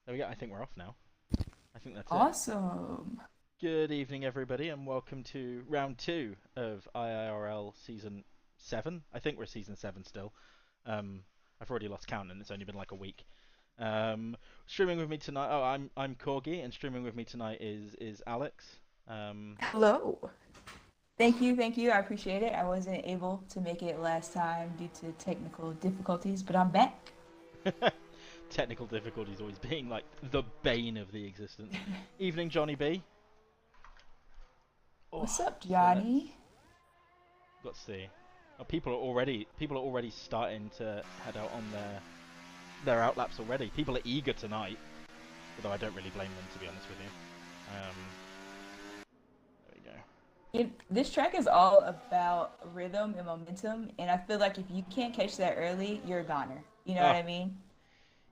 There we go. I think we're off now. I think that's it. Awesome. Good evening, everybody, and welcome to round two of IIRL Season 7. I think we're Season 7 still. I've already lost count, and it's only been like a week. Streaming with me tonight. Oh, I'm Corgi, and streaming with me tonight is Alex. Hello. Thank you. I appreciate it. I wasn't able to make it last time due to technical difficulties, but I'm back. Technical difficulties always being like the bane of the existence. Evening, Johnny B. Oh, What's up, so Johnny? let's see. Oh, people are already starting to head out on their outlaps already. People are eager tonight, although I don't really blame them, to be honest with you. There we go. This track is all about rhythm and momentum, and I feel like if you can't catch that early, you're a goner. You know what Oh, I mean?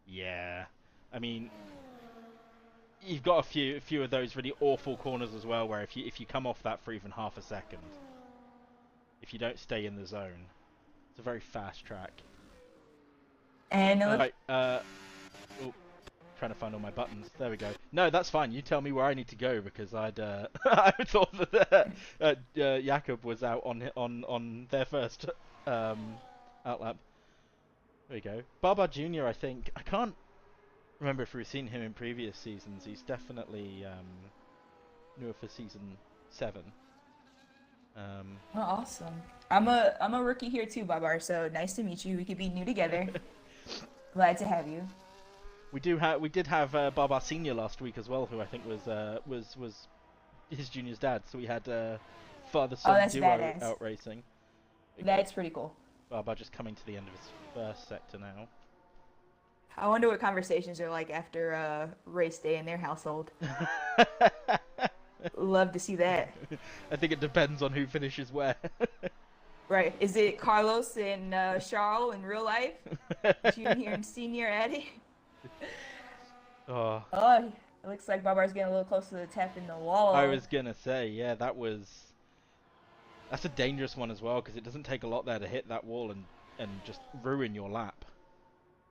yeah. I mean, you've got a few of those really awful corners as well, where if you come off that for even half a second, if you don't stay in the zone, it's a very fast track. And it looks Right. Oh, trying to find all my buttons. There we go. No, that's fine. You tell me where I need to go because I'd I thought that Jakob was out on their first outlap. There we go. Baba Junior. I think I can't remember if we've seen him in previous seasons. He's definitely newer for season 7. awesome. I'm a rookie here too, Babar. So nice to meet you. We could be new together. Glad to have you. We did have Baba Senior last week as well, who I think was his junior's dad. So we had father Oh, son that's duo badass. out racing. There you go. That's pretty cool. Baba just coming to the end of his first sector now. I wonder what conversations are like after race day in their household. Love to see that. I think it depends on who finishes where. Right. Is it Carlos and Charles in real life? Junior and senior Eddie? Oh, Oh, it looks like Babar's getting a little close to the tap in the I wall. was gonna say, yeah, that's a dangerous one as well because it doesn't take a lot there to hit that wall and just ruin your lap.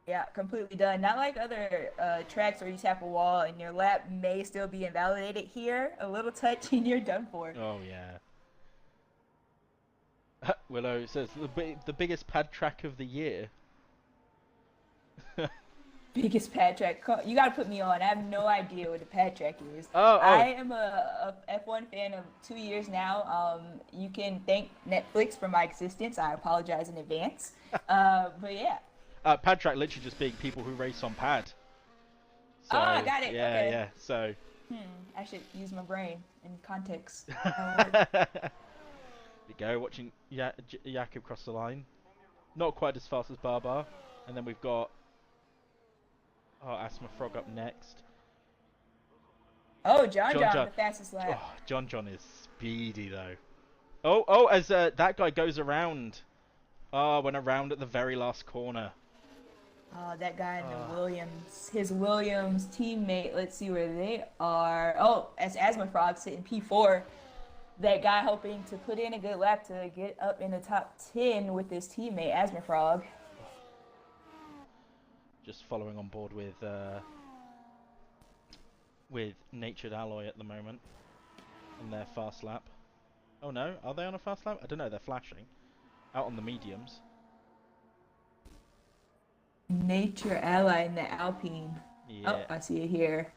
Yeah, completely done. Not like other tracks where you tap a wall and your lap may still be invalidated. Here, a little touch and you're done for. Oh yeah. Willow says the biggest pad track of the year. Biggest pad track. You gotta put me on. I have no idea what the pad track is. Oh, oh, I am a F1 fan of 2 years now. You can thank Netflix for my existence. I apologize in advance. But yeah. pad track literally just being people who race on pad. Oh, I So got it. yeah, Okay. yeah. So I should use my brain in context. there you go. Watching Jakob cross the line. Not quite as fast as Barbar. And then we've got Asthma Frog up next. Oh, John John John, John. the fastest lap. Oh, John John is speedy though. Oh, as that guy goes around. Oh, went around at the very last corner. That guy in the Oh, Williams, his Williams teammate. Let's see where they are. Oh, as Asthma Frog sitting P4. That guy hoping to put in a good lap to get up in the top 10 with his teammate Asthma Frog. just following on board with Natured Alloy at the moment in their fast lap. Oh no, are they on a fast lap? I don't know. They're flashing out on the mediums. Nature Ally in the Alpine. Oh, Yeah. I see it here.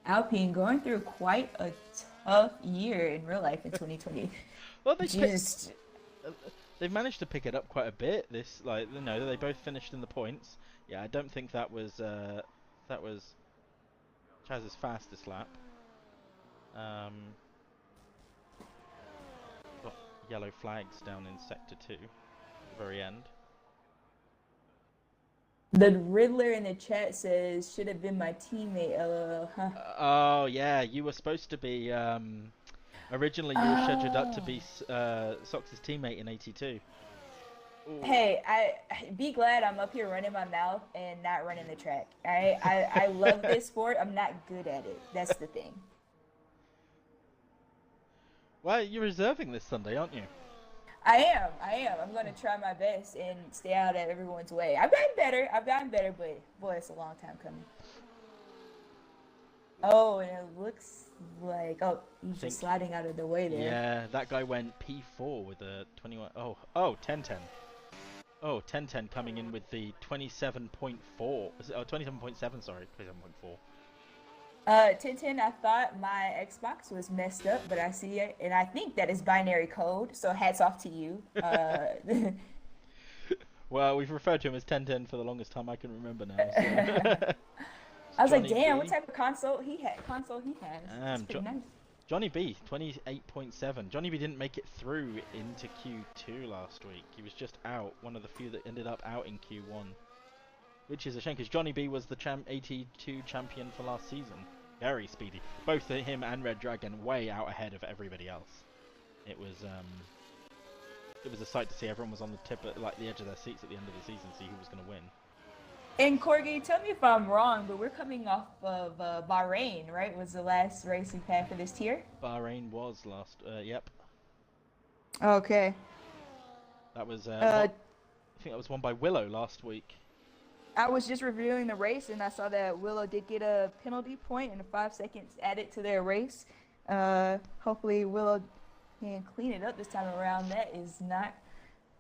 Alpine going through quite a tough year in real life in 2020. Well, Just they've managed to pick it up quite a bit. This, like, you know, they both finished in the points. Yeah, I don't think that was Chaz's fastest lap. Um, got yellow flags down in sector 2 at the very end. the Riddler in the chat says should have been my teammate. Huh. Oh yeah, you were supposed to be. Originally, you were scheduled up to Oh. be Sox's teammate in 82. Ooh. Hey, I be glad I'm up here running my mouth and not running the track. All right, I love this sport. I'm not good at it. That's the thing. Well, you're reserving this Sunday, aren't you? I am. I'm gonna try my best and stay out of everyone's way. I've gotten better. I've gotten better, but boy, it's a long time coming. Oh, and it looks like he's just sliding out of the way there. Yeah, that guy went P4 with a 21. Oh, 10-10. Oh, 10-10 coming in with the 27.4. Oh, 27.7, sorry, 27.4. 1010, I thought my Xbox was messed up, but I see it, and I think that is binary code, so hats off to you. Well, we've referred to him as 1010 for the longest time I can remember now. So. I was Johnny like, damn, B. what type of console he has? It's pretty nice. Johnny B, 28.7. Johnny B didn't make it through into Q2 last week. He was just out, one of the few that ended up out in Q1. Which is a shame, because Johnny B was the AT2 champion for last season. Very speedy. Both him and Red Dragon way out ahead of everybody else. It was a sight to see. Everyone was on the tip, like the edge of their seats at the end of the season, to see who was going to win. And Corgi, tell me if I'm wrong, but we're coming off of Bahrain, right? Was the last race we had for this tier? Bahrain was last. Yep. Okay. That was. I think that was won by Willow last week. I was just reviewing the race, and I saw that Willow did get a penalty point and 5 seconds added to their race. Hopefully Willow can clean it up this time around. That is not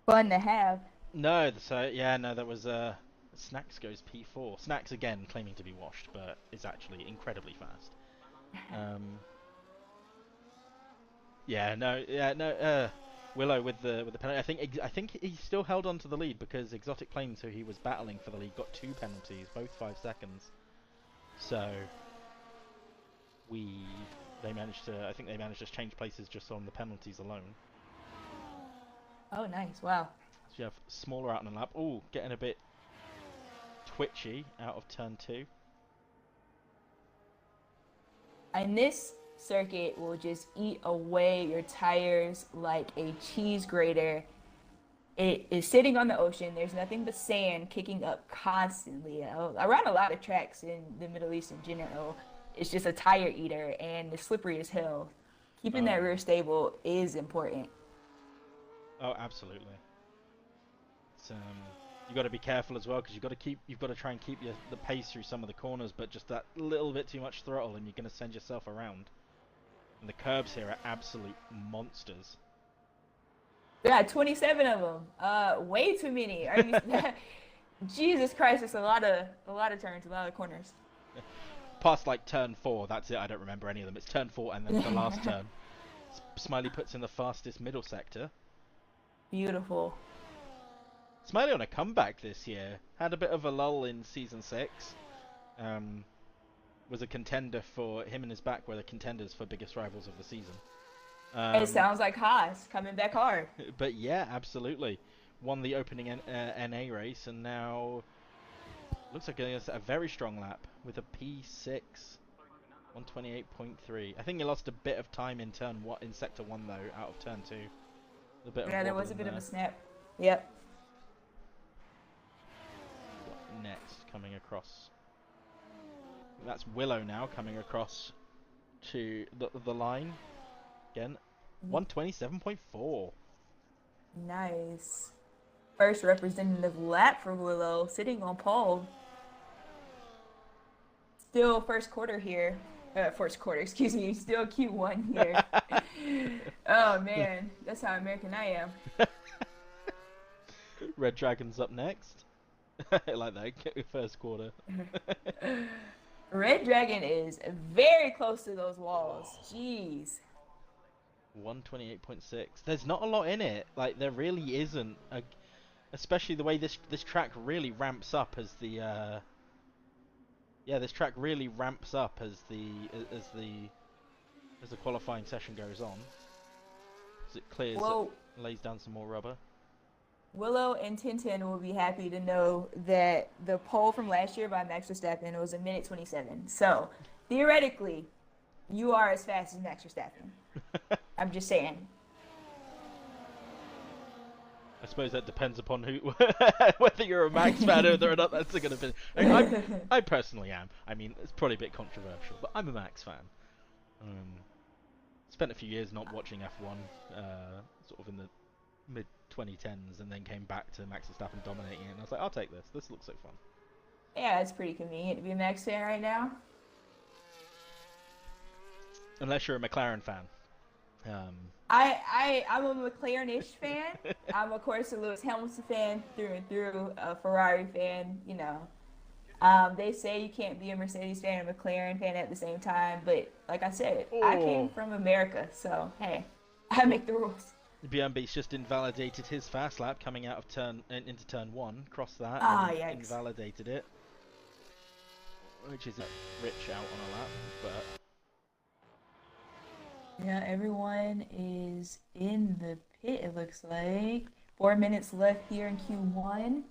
fun to have. No, so yeah, no, that was Snacks goes P4. Snacks again claiming to be washed, but is actually incredibly fast. Willow with the penalty. I think he still held on to the lead because Exotic Plains, who he was battling for the lead, got 2 penalties, both 5 seconds. So they managed to. I think they managed to change places just on the penalties alone. Oh, nice! Wow. So you have smaller out on the lap. Oh, getting a bit twitchy out of turn 2. And this circuit will just eat away your tires like a cheese grater. It is sitting on the ocean. There's nothing but sand kicking up constantly. Around a lot of tracks in the Middle East in general, it's just a tire eater, and it's slippery as hell. Keeping that rear stable is important. Oh, absolutely. It's you got to be careful as well, because you've got to try and keep the pace through some of the corners, but just that little bit too much throttle and you're going to send yourself around. And the curbs here are absolute monsters. Yeah, 27 of them. Way too many. Are you, Jesus Christ, it's a lot of turns, a lot of corners. Past like turn 4, that's it. I don't remember any of them. It's turn 4 and then the last turn. Smiley puts in the fastest middle sector. Beautiful. Smiley on a comeback this year. Had a bit of a lull in Season 6. Was a contender for... Him and his back were the contenders for biggest rivals of the season. It sounds like Haas coming back hard. But yeah, absolutely. Won the opening NA race, and now... Looks like a very strong lap with a P6. 128.3. I think he lost a bit of time in Sector 1 though, out of turn 2. Yeah, there was a bit of a snap. Yep. Next coming across. That's Willow now coming across to the line again. 127.4. Nice. First representative lap for Willow, sitting on pole. Still first quarter here. First quarter, excuse me. Still Q1 here. Oh man, that's how American I am. Red Dragon's up next. I like that. Get your first quarter. Red Dragon is very close to those walls. Jeez. 128.6. There's not a lot in it. Like there really isn't. Especially the way this track really ramps up as the. This track really ramps up as the qualifying session goes on. As it clears, lays down some more rubber. Willow and Tintin will be happy to know that the pole from last year by Max Verstappen was 1:27. So, theoretically, you are as fast as Max Verstappen. I'm just saying. I suppose that depends upon whether you're a Max fan or whether or not that's going to be. I personally am. I mean, it's probably a bit controversial, but I'm a Max fan. Spent a few years not watching F1, sort of in the mid 2010s and then came back to Max Verstappen dominating it. And I was like, I'll take this. This looks like fun. Yeah, it's pretty convenient to be a Max fan right now. Unless you're a McLaren fan. I'm a McLaren-ish fan. I'm of course a Lewis Hamilton fan through and through, a Ferrari fan, you know. They say you can't be a Mercedes fan and a McLaren fan at the same time, but like I said, I came from America, so hey, I make the rules. Björn just invalidated his fast lap coming out of into turn 1, crossed that, Yikes. invalidated it, which is rich out on a lap, but yeah, everyone is in the pit, it looks like. 4 minutes left here in Q1.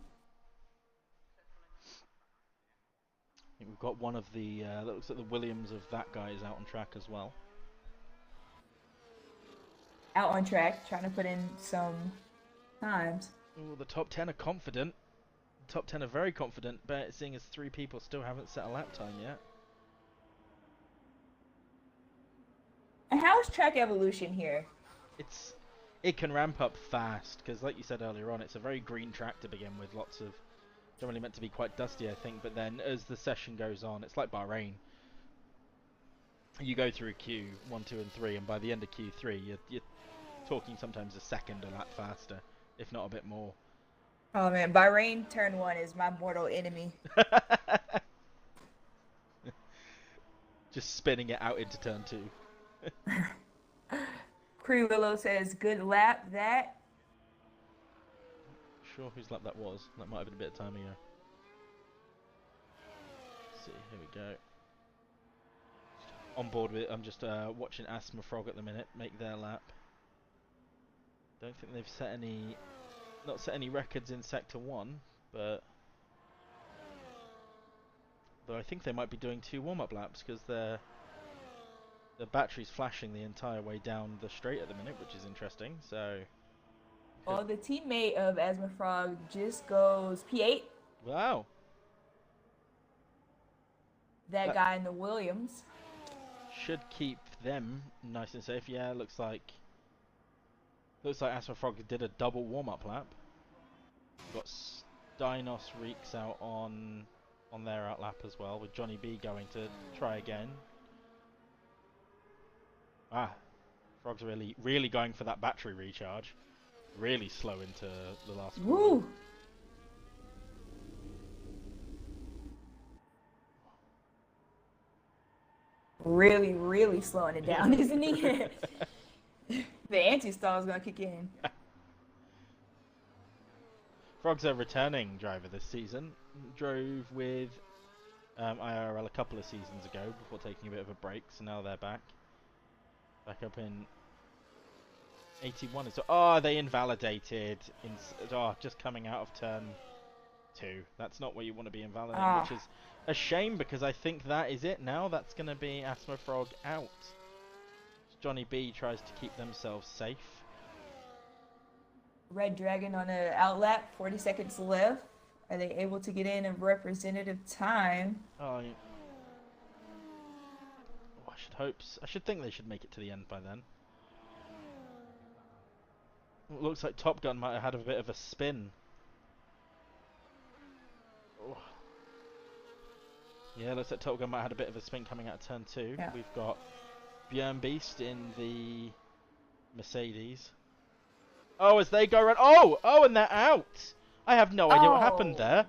I think we've got one of the, looks like the Williams of that guy is out on track as well. Out on track, trying to put in some times. Ooh, the top 10 are confident. The top 10 are very confident, but seeing as 3 people still haven't set a lap time yet. And how's track evolution here? It can ramp up fast, because like you said earlier on, it's a very green track to begin with, lots of, generally meant to be quite dusty I think, but then as the session goes on, it's like Bahrain. You go through Q1, 2 and 3, and by the end of Q3 you're talking sometimes a second a lap faster, if not a bit more. Oh man, Bahrain turn 1 is my mortal enemy. Just spinning it out into turn 2. Prix Willow says, good lap that. Sure whose lap that was. That might have been a bit of time ago. Let's see, here we go. On board with it, I'm just watching Asthma Frog at the minute make their lap. Don't think they've set any records in Sector 1, but though I think they might be doing 2 warm-up laps because the battery's flashing the entire way down the straight at the minute, which is interesting. So, well, the teammate of Asthma Frog just goes P8. Wow. That guy in the Williams should keep them nice and safe. Yeah, looks like Asthma Frog did a double warm-up lap. We've got Dinos Reeks out on their out lap as well, with Johnny B going to try again. Frog's really going for that battery recharge. Really slow into the last corner. Woo! Really slowing it down, isn't he? The anti-stall is gonna kick in. Frog's a returning driver this season. Drove with IIRL a couple of seasons ago before taking a bit of a break, so now they're back. Back up in 81. So, they invalidated. Just coming out of turn 2. That's not where you want to be invalidating, which is a shame because I think that is it now. That's going to be Asthma Frog out. Johnny B tries to keep themselves safe. Red Dragon on an outlap, 40 seconds left. Are they able to get in a representative time? I should hope. I should think they should make it to the end by then. It looks like Top Gun might have had a bit of a spin. Oh. Yeah, looks like Top Gun might have had a bit of a spin coming out of turn 2. Yeah. We've got Björnbeast in the Mercedes. Oh, as they go around. Oh, and they're out. I have no idea what happened there.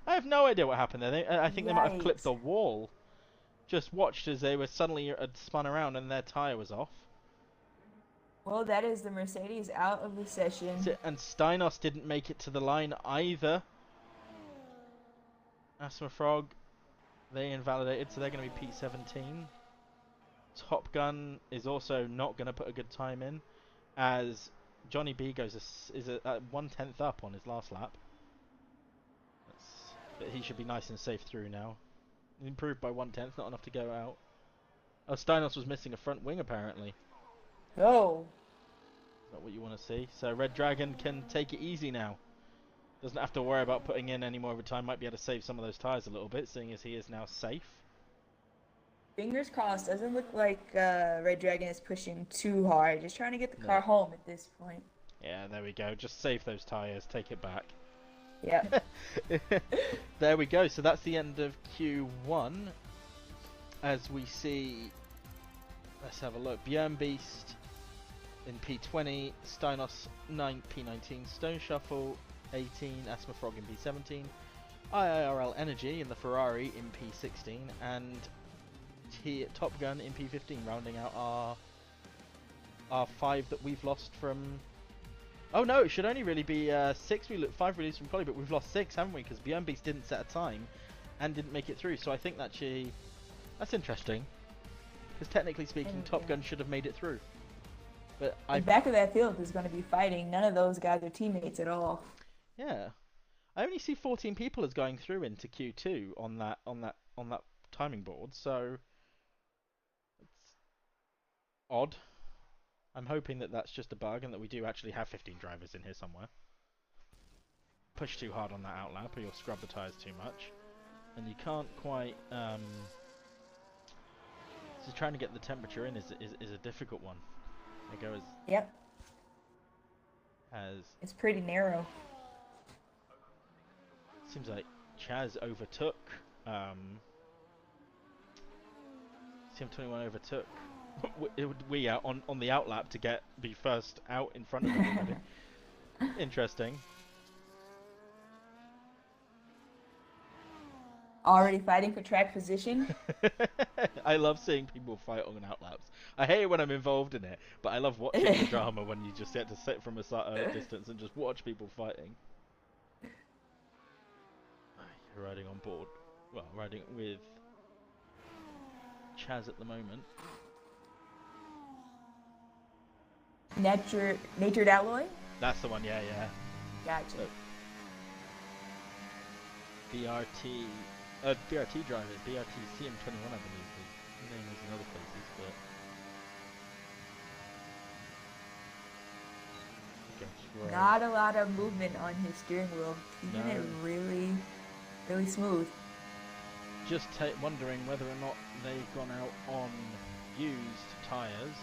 I have no idea what happened there. I think they might have clipped the wall. Just watched as they were suddenly spun around and their tyre was off. Well, that is the Mercedes out of the session. And Steinos didn't make it to the line either. Asthma Frog, they invalidated, so they're going to be P17. Top Gun is also not going to put a good time in, as Johnny B is 1/10 up on his last lap. But he should be nice and safe through now. Improved by 1/10, not enough to go out. Oh, Steinos was missing a front wing apparently. Oh. Not what you want to see. So Red Dragon can take it easy now. Doesn't have to worry about putting in any more overtime. Might be able to save some of those tyres a little bit, seeing as he is now safe. Fingers crossed. Doesn't look like Red Dragon is pushing too hard. Just trying to get the car home at this point. Yeah, there we go. Just save those tyres. Take it back. Yep. There we go. So that's the end of Q1. As we see, let's have a look. Bjurnbeast in P20, Steinos 9 P19, Stone Shuffle 18, Asthma Frog in P17, IIRL Energy in the Ferrari in P16, and Top Gun in P15, rounding out our 5 that we've lost from. Oh no, it should only really be 6. 5 released from Quali, but we've lost 6, haven't we? Because Bjurnbeast didn't set a time and didn't make it through. So I think that's interesting. Because technically speaking, Top Gun should have made it through. But the back of that field is going to be fighting. None of those guys are teammates at all. Yeah, I only see 14 people as going through into Q2 on that timing board. So it's odd. I'm hoping that that's just a bug and that we do actually have 15 drivers in here somewhere. Push too hard on that outlap or you'll scrub the tyres too much. And you can't quite... So trying to get the temperature in is a difficult one. It goes... Yep. As... It's pretty narrow. Seems like Chaz overtook... CM21 overtook... we out on the outlap to be first out in front of everybody. Interesting. Already fighting for track position. I love seeing people fight on outlaps. I hate it when I'm involved in it, but I love watching the drama when you just get to sit from a distance and just watch people fighting. You're riding on board. Well, riding with Chaz at the moment. Natured alloy? That's the one, yeah. Gotcha. So, BRT driver, BRT CM21 I believe his name is in other places, but... Not a lot of movement on his steering wheel. Keeping it really, really smooth. Just wondering whether or not they've gone out on used tyres.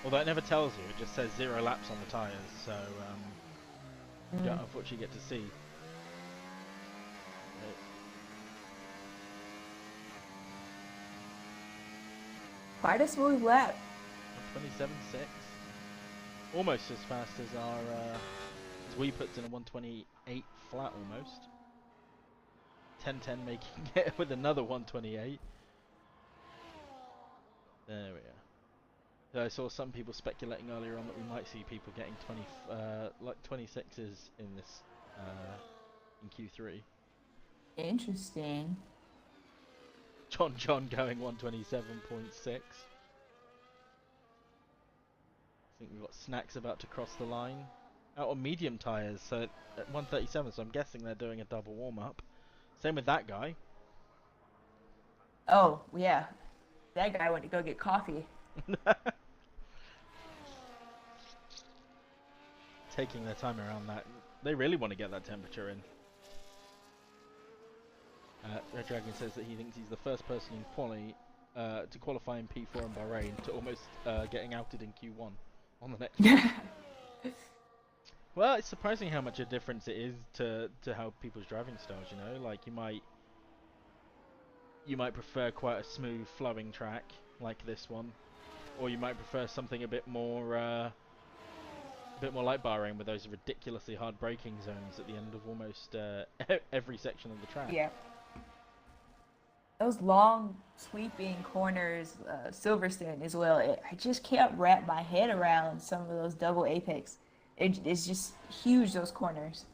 Although it never tells you, it just says 0 laps on the tyres, so you don't unfortunately get to see. Quite a smooth lap. 27.6. Almost as fast as our as we puts in a 128 flat almost. 10.10 making it with another 128. There we are. So I saw some people speculating earlier on that we might see people getting 26s in this in Q3. Interesting. John going 127.6. I think we've got Snacks about to cross the line. Out on medium tyres, so at 137, so I'm guessing they're doing a double warm-up. Same with that guy. Oh, yeah. That guy went to go get coffee. Taking their time around that. They really want to get that temperature in. Red Dragon says that he thinks he's the first person in quali to qualify in P4 in Bahrain to almost getting outed in Q1 on the next one. Well, it's surprising how much a difference it is to how people's driving styles, you know? Like, you might prefer quite a smooth flowing track like this one, or you might prefer something a bit more like Bahrain with those ridiculously hard braking zones at the end of almost every section of the track. Yeah. Those long sweeping corners, Silverstone as well. I just can't wrap my head around some of those double apex. It's just huge, those corners.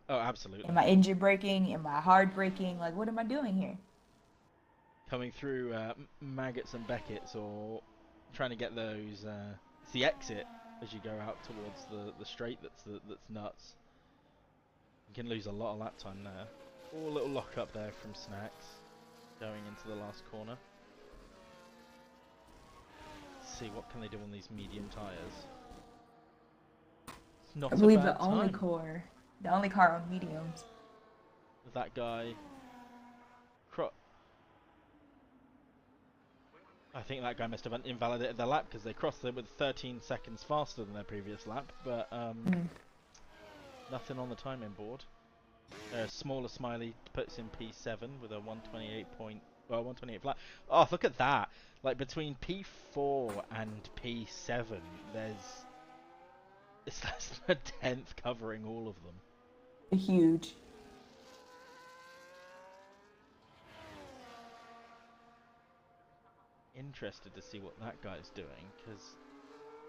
Oh, absolutely. Am I engine braking? Am I hard braking? Like, what am I doing here? Coming through Maggots and Beckett's, or trying to get those. It's the exit as you go out towards the straight that's nuts. You can lose a lot of lap time there. Oh, a little lock up there from Snacks going into the last corner. Let's see what can they do on these medium tyres. It's not I believe a bad the only car on mediums. That guy. I think that guy must have invalidated their lap because they crossed it with 13 seconds faster than their previous lap, but nothing on the timing board. Smaller Smiley puts in P7 with a 128 flat. Oh, look at that! Like between P4 and P7, it's less than a tenth covering all of them. Huge. Interested to see what that guy's doing, because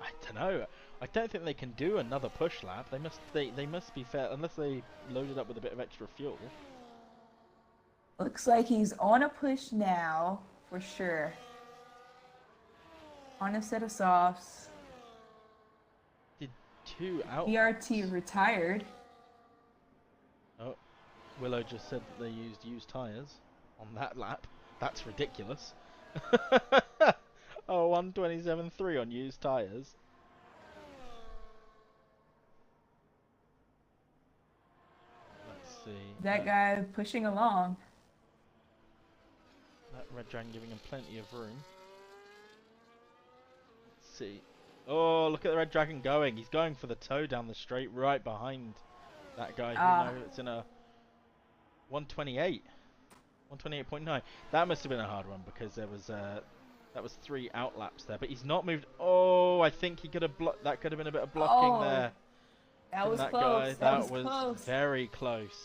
I don't know. I don't think they can do another push lap. They must be fair unless they loaded up with a bit of extra fuel. Looks like he's on a push now, for sure. On a set of softs. Did 2 out. BRT retired. Oh, Willow just said that they used tyres on that lap. That's ridiculous. Oh, 127.3 on used tyres. Let's see. That guy pushing along. That Red Dragon giving him plenty of room. Let's see. Oh, look at the Red Dragon going. He's going for the toe down the straight right behind that guy. You know, it's in a 128. 128.9. That must have been a hard one because there was that was 3 out laps there, but he's not moved. Oh, I think he could have blocked. That could have been a bit of blocking there. That was that close. Guy. That was close. Very close.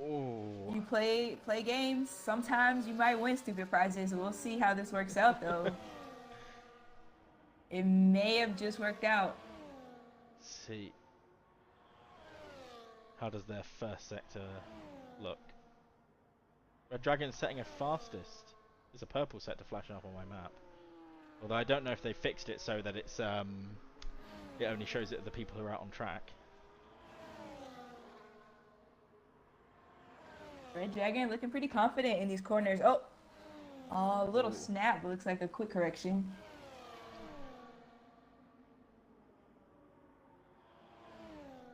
Oh. You play games. Sometimes you might win stupid prizes. We'll see how this works out, though. It may have just worked out. Let's see. How does their first sector look? Red Dragon setting a fastest. There's a purple sector flashing up on my map. Although I don't know if they fixed it so that it's it only shows it to the people who are out on track. Red Dragon looking pretty confident in these corners. Oh, a little snap. Looks like a quick correction.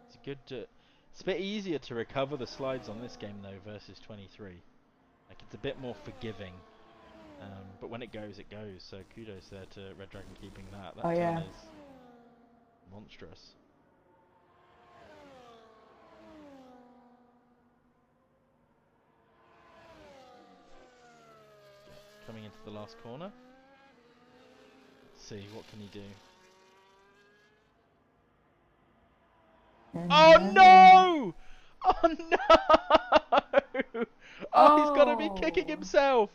It's good to. It's a bit easier to recover the slides on this game though versus 23. Like it's a bit more forgiving. But when it goes, it goes. So kudos there to Red Dragon keeping that. That turn is monstrous. Coming into the last corner. Let's see, what can he do? Oh no! Oh no! Oh, he's got to be kicking himself.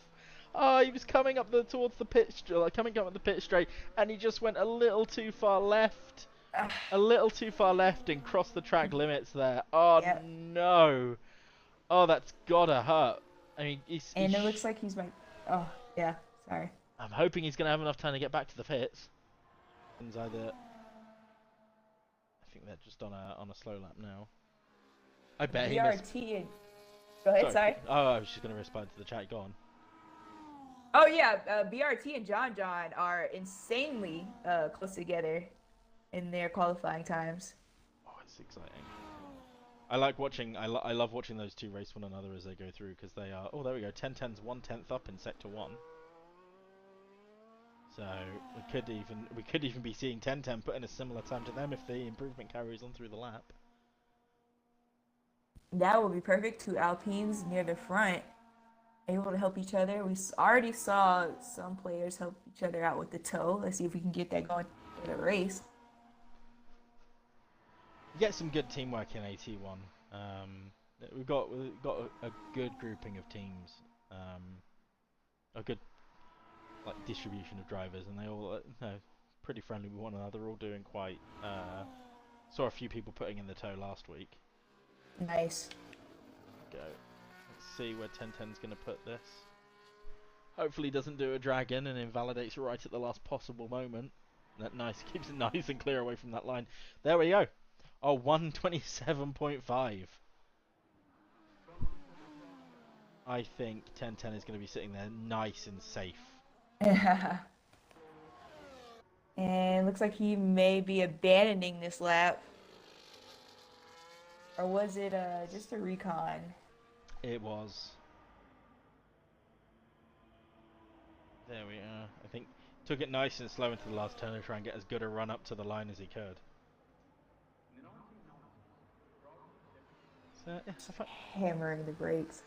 Oh, he was coming up towards the pit, coming up the pit straight, and he just went a little too far left. A little too far left and crossed the track limits there. Oh no! Oh, that's gotta hurt. I mean, and it looks like he's like, oh yeah, sorry. I'm hoping he's gonna have enough time to get back to the pits. Either. I think they're just on a slow lap now. I bet he missed. Go ahead, sorry. Oh, I was just gonna respond to the chat. Go on. Oh yeah, BRT and John are insanely close together in their qualifying times. Oh, it's exciting. I like watching. I love watching those two race one another as they go through because they are. Oh, there we go. 10-10's 1/10 up in sector 1. So we could even be seeing 10-10 put in a similar time to them if the improvement carries on through the lap. That would be perfect. 2 Alpines near the front, able to help each other. We already saw some players help each other out with the toe. Let's see if we can get that going for the race. You get some good teamwork in AT1. We've got a good grouping of teams, a good distribution of drivers, and they all pretty friendly with one another. All doing quite. Saw a few people putting in the toe last week. Nice. Go. Let's see where 10-10's going to put this. Hopefully doesn't do a dragon and invalidates right at the last possible moment. That nice, keeps it nice and clear away from that line. There we go. Oh, 127.5. I think 10-10 is going to be sitting there nice and safe. And looks like he may be abandoning this lap. Or was it just a recon? It was. There we are. I think took it nice and slow into the last turn to try and get as good a run up to the line as he could. So, yeah, Hammering the brakes.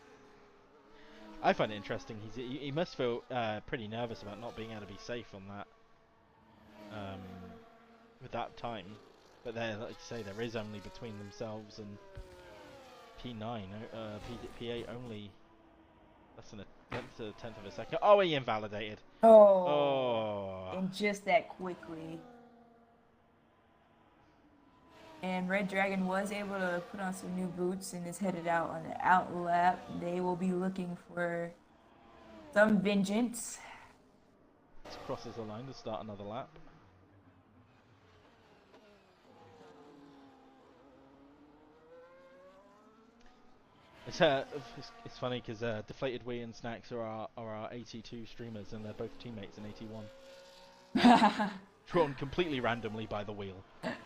I find it interesting. He must feel pretty nervous about not being able to be safe on that with that time. But there, like you say, there is only between themselves and P9, P8 only. That's a tenth of a second. Oh, he invalidated. Oh. And just that quickly. And Red Dragon was able to put on some new boots and is headed out on the out lap. They will be looking for some vengeance. This crosses the line to start another lap. It's funny because DeflatedWee and Snacks are our 82 streamers, and they're both teammates in 81. Drawn completely randomly by the wheel.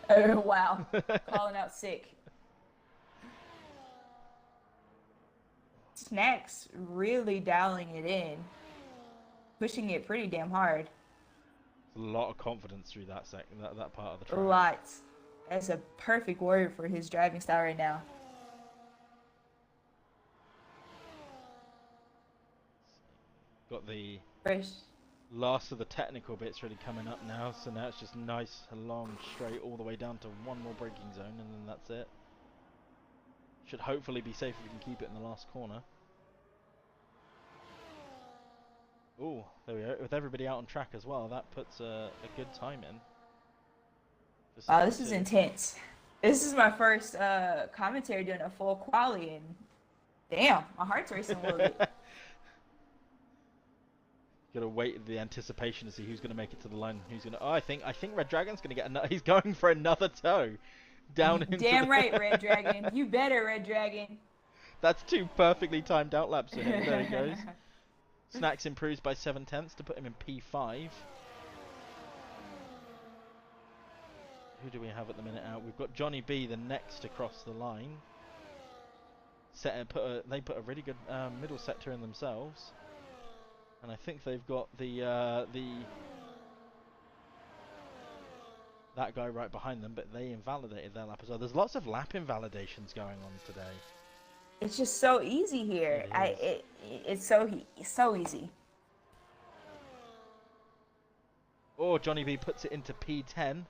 Oh, wow. Calling out sick. Snacks really dialing it in. Pushing it pretty damn hard. There's a lot of confidence through that part of the track. Lots. That's a perfect word for his driving style right now. Got the Fresh. Last of the technical bits really coming up now, so now it's just nice, long, straight, all the way down to one more braking zone, and then that's it. Should hopefully be safe if we can keep it in the last corner. Oh, there we go. With everybody out on track as well, that puts a good time in. Wow, this is intense. This is my first commentary doing a full quali, and damn, my heart's racing a little bit. Gotta wait the anticipation to see who's gonna make it to the line. Who's gonna? Oh, I think Red Dragon's gonna get another. He's going for another toe down into. Damn right, Red Dragon. You better, Red Dragon. That's two perfectly timed outlaps for him. There he goes. Snacks improves by 7/10 to put him in P5. Who do we have at the minute out? We've got Johnny B, the next to cross the line. They put a really good middle sector in themselves. And I think they've got that guy right behind them, but they invalidated their lap as well. There's lots of lap invalidations going on today. It's just so easy here. It's so easy. Oh, Johnny B puts it into P10.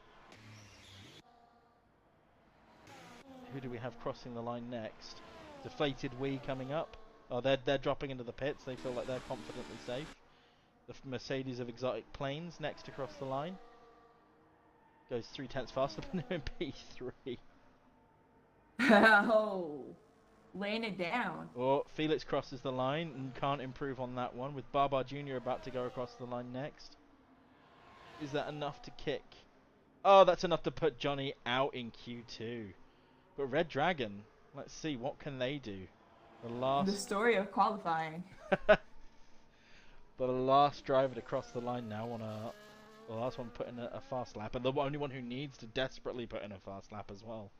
Who do we have crossing the line next? DeflatedWee coming up. Oh, they're dropping into the pits. They feel like they're confidently safe. The Mercedes of Exotic Planes next across the line. Goes 3/10 faster than in P3. Oh, laying it down. Oh, Felix crosses the line and can't improve on that one. With Barbar Jr. about to go across the line next. Is that enough to kick? Oh, that's enough to put Johnny out in Q2. But Red Dragon, let's see, what can they do? The story of qualifying. The last driver to cross the line now on the last one put in a fast lap, and the only one who needs to desperately put in a fast lap as well.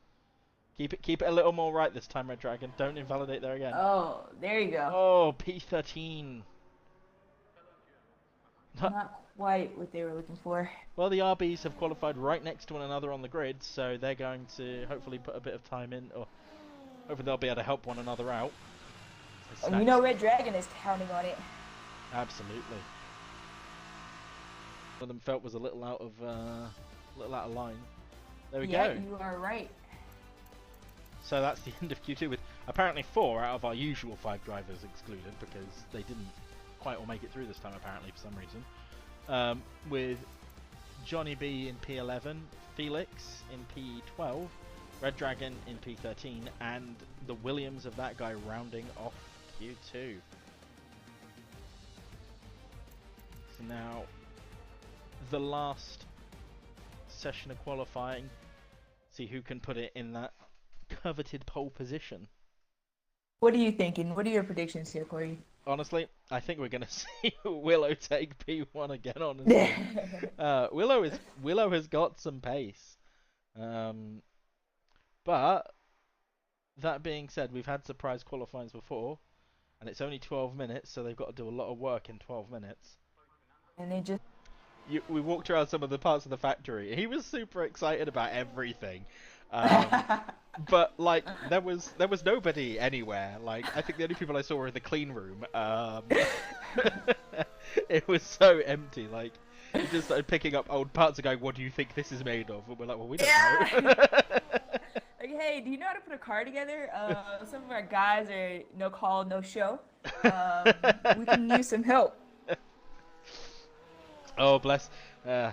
Keep it a little more right this time, Red Dragon. Don't invalidate there again. Oh, there you go. Oh, P13. Not quite what they were looking for. Well, the RBs have qualified right next to one another on the grid, so they're going to hopefully put a bit of time in, or hopefully they'll be able to help one another out. And you know Red Dragon is counting on it. Absolutely. One of them felt was a little out of line. There we go. Yeah, you are right. So that's the end of Q2 with apparently 4 out of our usual 5 drivers excluded because they didn't quite all make it through this time apparently for some reason. With Johnny B in P11, Felix in P12, Red Dragon in P13, and the Williams of that guy rounding off Q2. So now, the last session of qualifying, see who can put it in that coveted pole position. What are you thinking? What are your predictions here, Corey? Honestly, I think we're going to see Willow take P1 again, honestly. Willow has got some pace. But, that being said, we've had surprise qualifyings before, and it's only 12 minutes, so they've got to do a lot of work in 12 minutes. and they just We walked around some of the parts of the factory. He was super excited about everything. But like there was nobody anywhere. Like I think the only people I saw were in the clean room. It was so empty. Like he just started picking up old parts and going, "What do you think this is made of?" And we're like, "Well, we don't know." Like, hey, do you know how to put a car together? Some of our guys are no call, no show. We can use some help. Oh bless. No,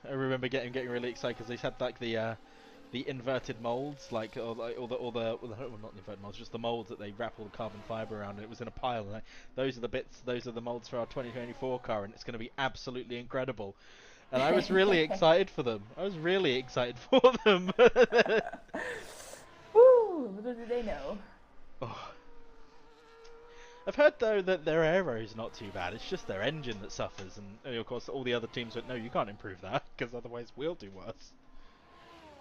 I remember getting really excited because they had like the inverted molds, like all the well, not the inverted molds, just the molds that they wrap all the carbon fiber around, and it was in a pile. And those are the bits, those are the molds for our 2024 car, and it's going to be absolutely incredible. And I was really excited for them. I was really excited for them. Woo! Little did they know. Oh. I've heard though that their aero's not too bad. It's just their engine that suffers, and of course all the other teams went, no, you can't improve that because otherwise we'll do worse.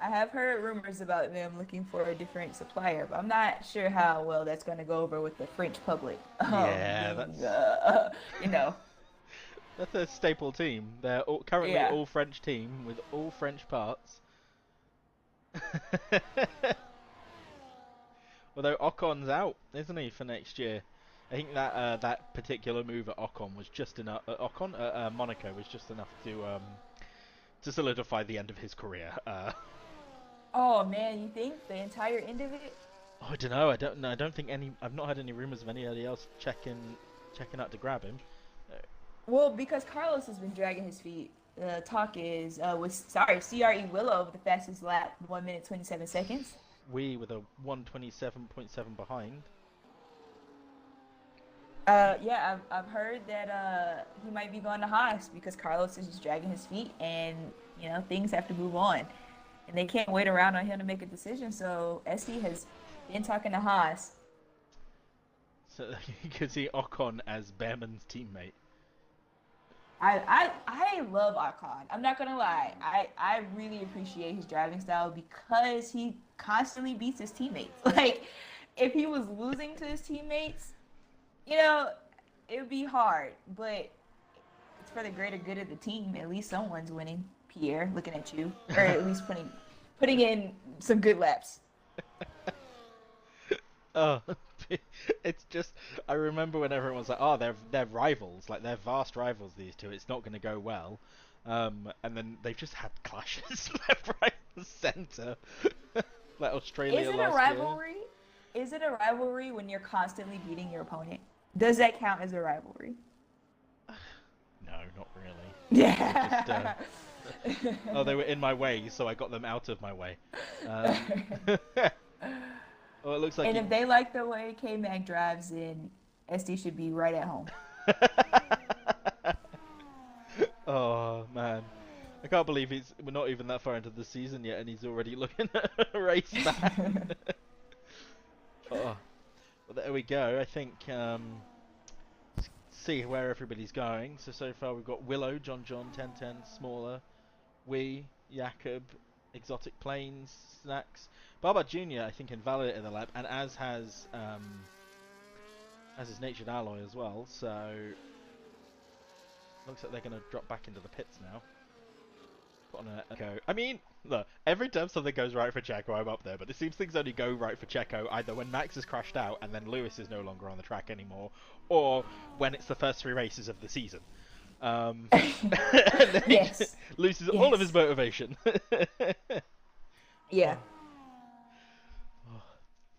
I have heard rumors about them looking for a different supplier, but I'm not sure how well that's going to go over with the French public. Yeah, that's you know. That's a staple team. They're currently all French team with all French parts. Although Ocon's out, isn't he, for next year? I think that that particular move at Ocon was just enough. Monaco was just enough to solidify the end of his career. Oh man, you think the entire end of it? Oh, I don't know. I don't know. I don't think any. I've not had any rumors of anybody else checking out to grab him. Well, because Carlos has been dragging his feet. The talk is CRE Willow with the fastest lap, 1 minute 27 seconds. We with a 1:27.7 behind. Yeah, I've heard that he might be going to Haas because Carlos is just dragging his feet, and you know things have to move on, and they can't wait around on him to make a decision. So SD has been talking to Haas. So you could see Ocon as Behrman's teammate. I love Ocon. I'm not gonna lie. I really appreciate his driving style because he constantly beats his teammates. Like if he was losing to his teammates, you know, it would be hard, but it's for the greater good of the team. At least someone's winning. Pierre, looking at you, or at least putting in some good laps. Oh, it's just I remember when everyone was like, "Oh, they're rivals, like they're vast rivals. These two, it's not going to go well." And then they've just had clashes left, right, and centre. Like Australia Is it last a rivalry? Year. Is it a rivalry when you're constantly beating your opponent? Does that count as a rivalry? No, not really. Yeah. Oh, they were in my way, so I got them out of my way. Well, it looks like. And if they like the way K-Mag drives, then SD should be right at home. Oh man, I can't believe we're not even that far into the season yet, and he's already looking at a race back. Oh, well, there we go. I think see where everybody's going. So far we've got Willow, John, 1010, Smaller, Wee, Jakob, Exotic Planes, Snacks, Baba Jr. I think invalidated the lap, and as has Natured Alloy as well. So looks like they're going to drop back into the pits now. Put on a go. I mean, look, every time something goes right for Checo, I'm up there, but it seems things only go right for Checo either when Max has crashed out and then Lewis is no longer on the track anymore, or when it's the first 3 races of the season. And then yes. he loses all of his motivation. Yeah.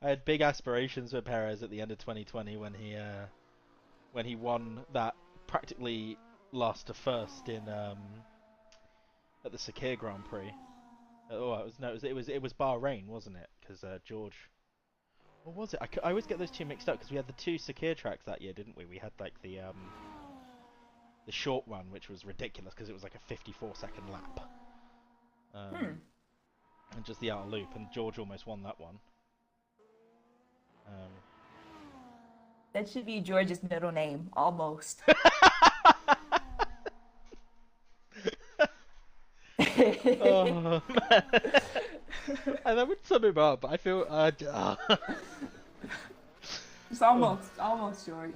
I had big aspirations for Perez at the end of 2020 when he won that practically last to first in at the Sakir Grand Prix. It was Bahrain, wasn't it? Because George, what was it? I always get those two mixed up because we had the 2 Sakir tracks that year, didn't we? We had like the short one, which was ridiculous because it was like a 54-second lap, and just the outer loop, and George almost won that one. That should be George's middle name, almost. Oh man, and that would sum him up. I feel It's almost George.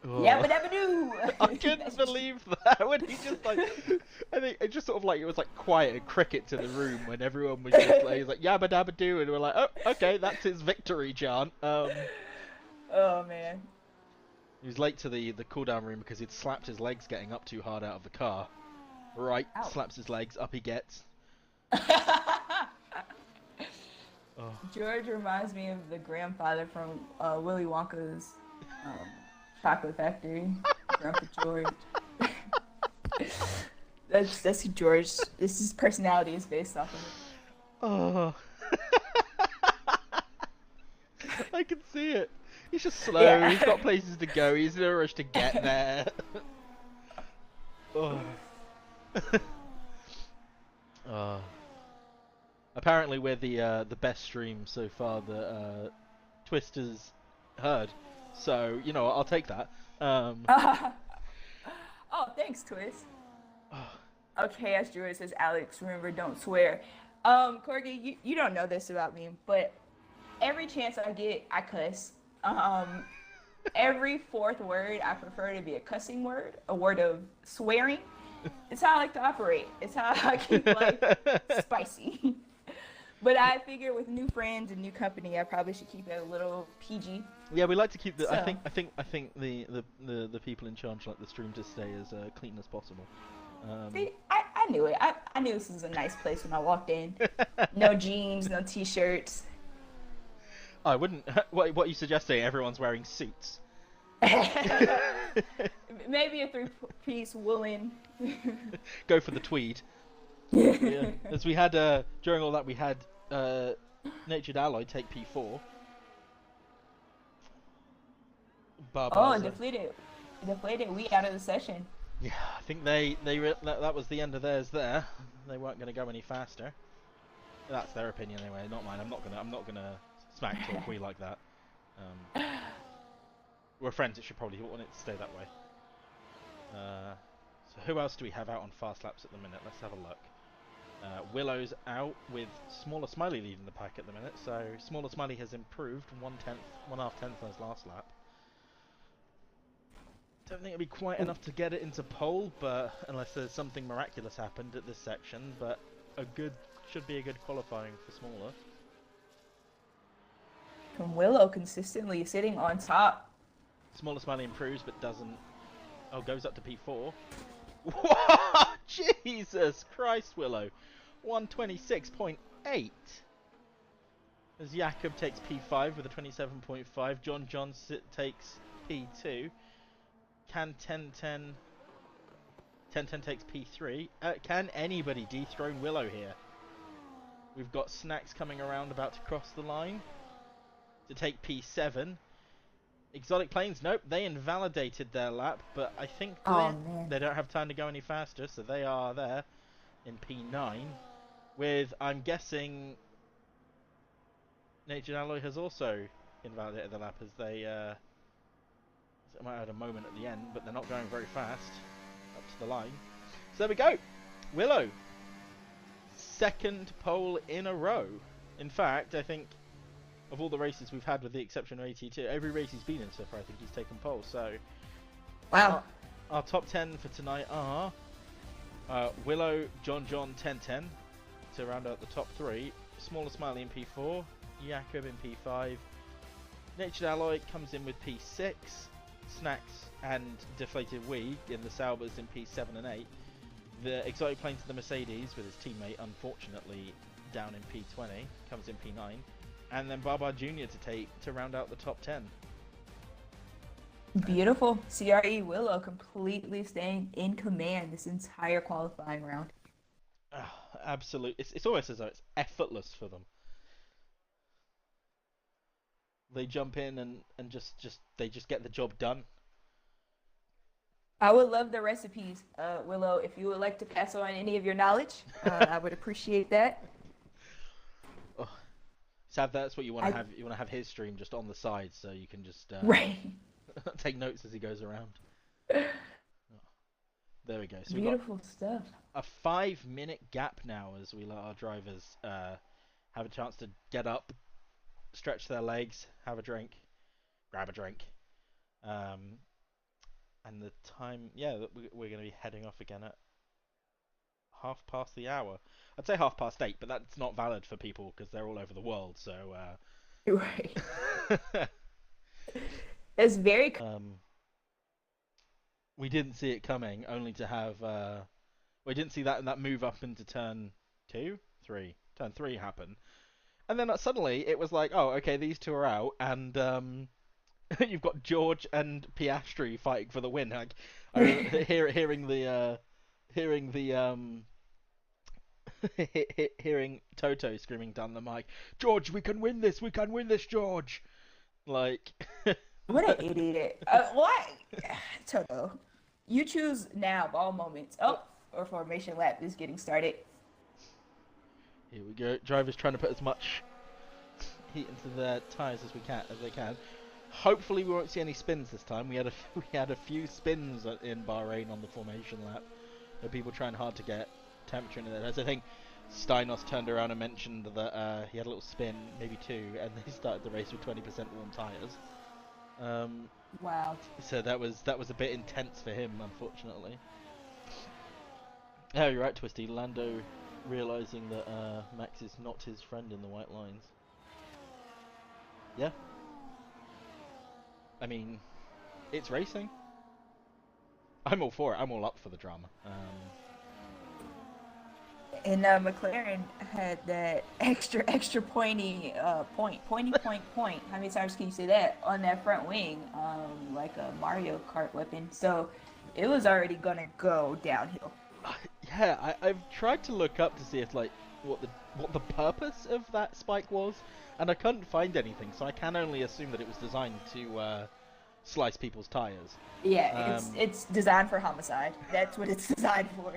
Oh. Yabba dabba doo. I couldn't believe that when he just like, I think it just sort of like it was like quiet and cricket to the room when everyone was just like, he was like yabba dabba doo, and we're like, oh, okay, that's his victory chant. Oh man. He was late to the cooldown room because he'd slapped his legs getting up too hard out of the car. Right, Ow. slaps his legs, up he gets. Oh. George reminds me of the grandfather from Willy Wonka's Chocolate Factory. Grandpa George. That's who George. His personality is based off of. Oh. I can see it. He's just slow. Yeah. He's got places to go. He's in a rush to get there. Oh. Oh. Apparently, we're the best stream so far that Twister's heard. So you know, I'll take that. Oh, thanks, Twist. Okay, as George says, Alex, remember, don't swear. Corgi, you don't know this about me, but every chance I get, I cuss. Every fourth word, I prefer to be a cussing word, a word of swearing. It's how I like to operate. It's how I keep life spicy. But I figure with new friends and new company, I probably should keep it a little PG. Yeah, we like to keep the. So. I think the people in charge like the stream to stay as clean as possible. See, I knew it. I knew this was a nice place when I walked in. No jeans, no t-shirts. I wouldn't. What are you suggesting? Everyone's wearing suits. Maybe a three-piece woolen. Go for the tweed. Yeah. As we had during all that, we had Natured Alloy take P4. DeflatedWee out of the session. Yeah, I think that was the end of theirs there. They weren't going to go any faster. That's their opinion anyway, not mine. I'm not gonna smack talk we like that. We're friends. It should probably want it to stay that way. So who else do we have out on fast laps at the minute? Let's have a look. Willow's out with Smaller Smiley leading the pack at the minute. So Smaller Smiley has improved 1/half tenth on his last lap. Don't think it'll be quite enough to get it into pole, but unless there's something miraculous happened at this section, but should be a good qualifying for Smaller. From Willow consistently sitting on top. Smaller Smiley improves, but doesn't. Oh, goes up to P4. What? Jesus Christ, Willow. 126.8. As Jakob takes P5 with a 27.5. John takes P2. Can 1010 takes P3. Can anybody dethrone Willow here? We've got Snacks coming around, about to cross the line to take P7. Exotic Planes, nope, they invalidated their lap, but I think they don't have time to go any faster, so they are there in P9. With, I'm guessing, Natured Alloy has also invalidated the lap as they might have had a moment at the end, but they're not going very fast up to the line. So there we go. Willow, second pole in a row. In fact, I think of all the races we've had, with the exception of AT2, every race he's been in so far, I think he's taken pole. So, wow. Our top 10 for tonight are Willow, John, 10-10 to round out the top 3. Smaller Smiley in P4, Jakob in P5. Natured Alloy comes in with P6. Snacks and DeflatedWee in the Saubers in P7 and 8. The Exotic Planes to the Mercedes with his teammate, unfortunately, down in P20, comes in P9. And then Baba Jr. to round out the top 10. Beautiful. CRE Willow completely staying in command this entire qualifying round. Oh, absolute. It's almost as though it's effortless for them. They jump in and just get the job done. I would love the recipes, Willow. If you would like to pass on any of your knowledge, I would appreciate that. Oh. So that's what you want to have. You want to have his stream just on the side, so you can just right. take notes as he goes around. There we go. So beautiful stuff. A 5-minute gap now as we let our drivers have a chance to get up, stretch their legs, have a drink, grab a drink. And the time, yeah, we're going to be heading off again at 8:30 the hour. I'd say 8:30, but that's not valid for people because they're all over the world. So, Right. It's very. um, we didn't see it coming, only to have we didn't see that move up into turn turn three happen, and then suddenly it was like, oh, okay, these two are out, and you've got George and Piastri fighting for the win. Like, I remember hearing the hearing Toto screaming down the mic, "George, we can win this! We can win this, George!" Like, What an idiot. What? Toto. You choose now of all moments. Oh, our formation lap is getting started. here we go. Drivers trying to put as much heat into their tyres as they can. Hopefully, we won't see any spins this time. We had a few spins in Bahrain on the formation lap. There were people trying hard to get temperature into there. I think Steinos turned around and mentioned that he had a little spin, maybe two, and they started the race with 20% warm tyres. Wow. So that was a bit intense for him, unfortunately. Oh, you're right, Twisty. Lando realising that Max is not his friend in the white lines. Yeah. I mean, it's racing. I'm all for it. I'm all up for the drama. And McLaren had that extra pointy point. How many times can you say that on that front wing? Like a Mario Kart weapon. So it was already gonna go downhill. Yeah, I've tried to look up to see if like what the purpose of that spike was, and I couldn't find anything. So I can only assume that it was designed to slice people's tires. Yeah, it's designed for homicide. That's what it's designed for.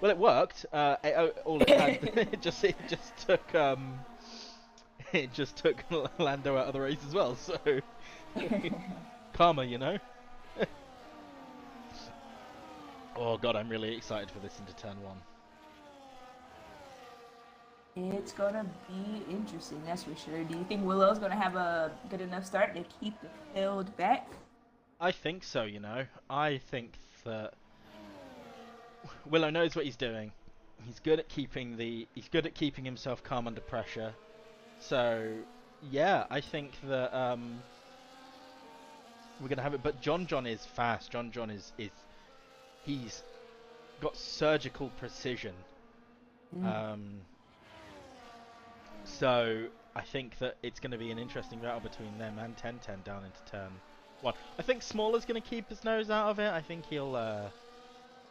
Well, it worked. All it had, it just took Lando out of the race as well. So karma, you know. Oh god, I'm really excited for this into turn one. It's gonna be interesting, that's for sure. Do you think Willow's gonna have a good enough start to keep the field back? I think so. You know, I think that Willow knows what he's doing. He's good at keeping himself calm under pressure. So yeah, I think that we're gonna have it. But John is fast. John is he's got surgical precision. So I think that it's going to be an interesting battle between them and 10-10 down into turn one. I think Smaller's going to keep his nose out of it. I think he'll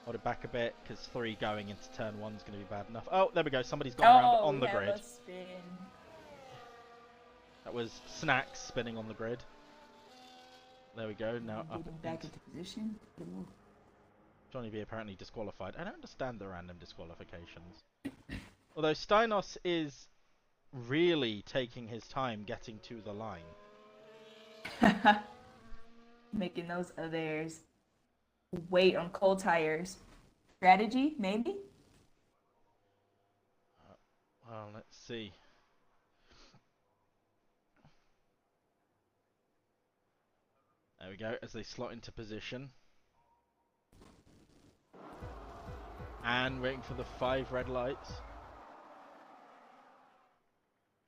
hold it back a bit, because 3 going into turn 1 is going to be bad enough. Oh, there we go. Somebody's gone around on the grid. That was Snacks spinning on the grid. There we go. Now up back into position. Johnny V apparently disqualified. I don't understand the random disqualifications. Although Steinos is really taking his time getting to the line. Making those others wait on cold tires. Strategy, maybe? Well, let's see. There we go, as they slot into position. And waiting for the 5 red lights.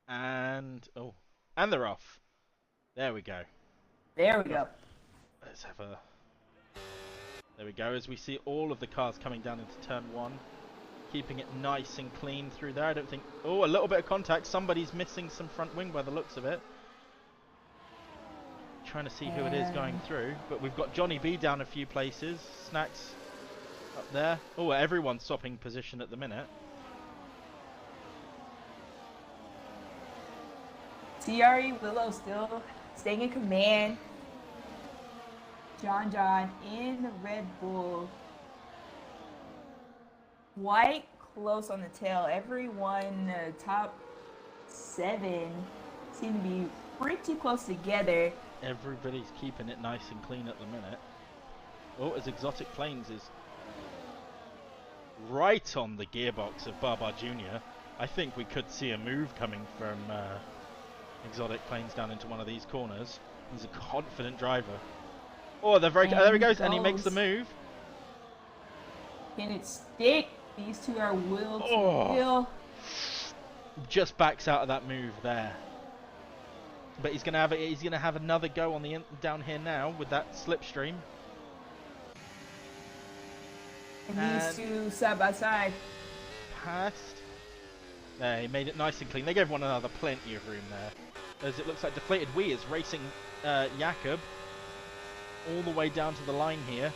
And, oh, and they're off. There we go. There we go. Let's have a... There we go, as we see all of the cars coming down into turn 1. Keeping it nice and clean through there. I don't think... Oh, a little bit of contact. Somebody's missing some front wing by the looks of it. Trying to see who it is going through. But we've got Johnny B down a few places. Snacks up there. Oh, everyone's swapping position at the minute. TRE Willow still staying in command. John in the Red Bull. Quite close on the tail. Everyone top 7 seem to be pretty close together. Everybody's keeping it nice and clean at the minute. Oh, as Exotic Planes is right on the gearbox of Baba Jr. I think we could see a move coming from Exotic Planes down into one of these corners. He's a confident driver. Oh, they're very. And There he goes, and he makes the goes. move. Can it stick? These two are will to Oh. will. Just backs out of that move there. But he's gonna have another go on the down here now with that slipstream. And these two side by side. Past. There, he made it nice and clean. They gave one another plenty of room there. As it looks like DeflatedWee is racing Jakob all the way down to the line here.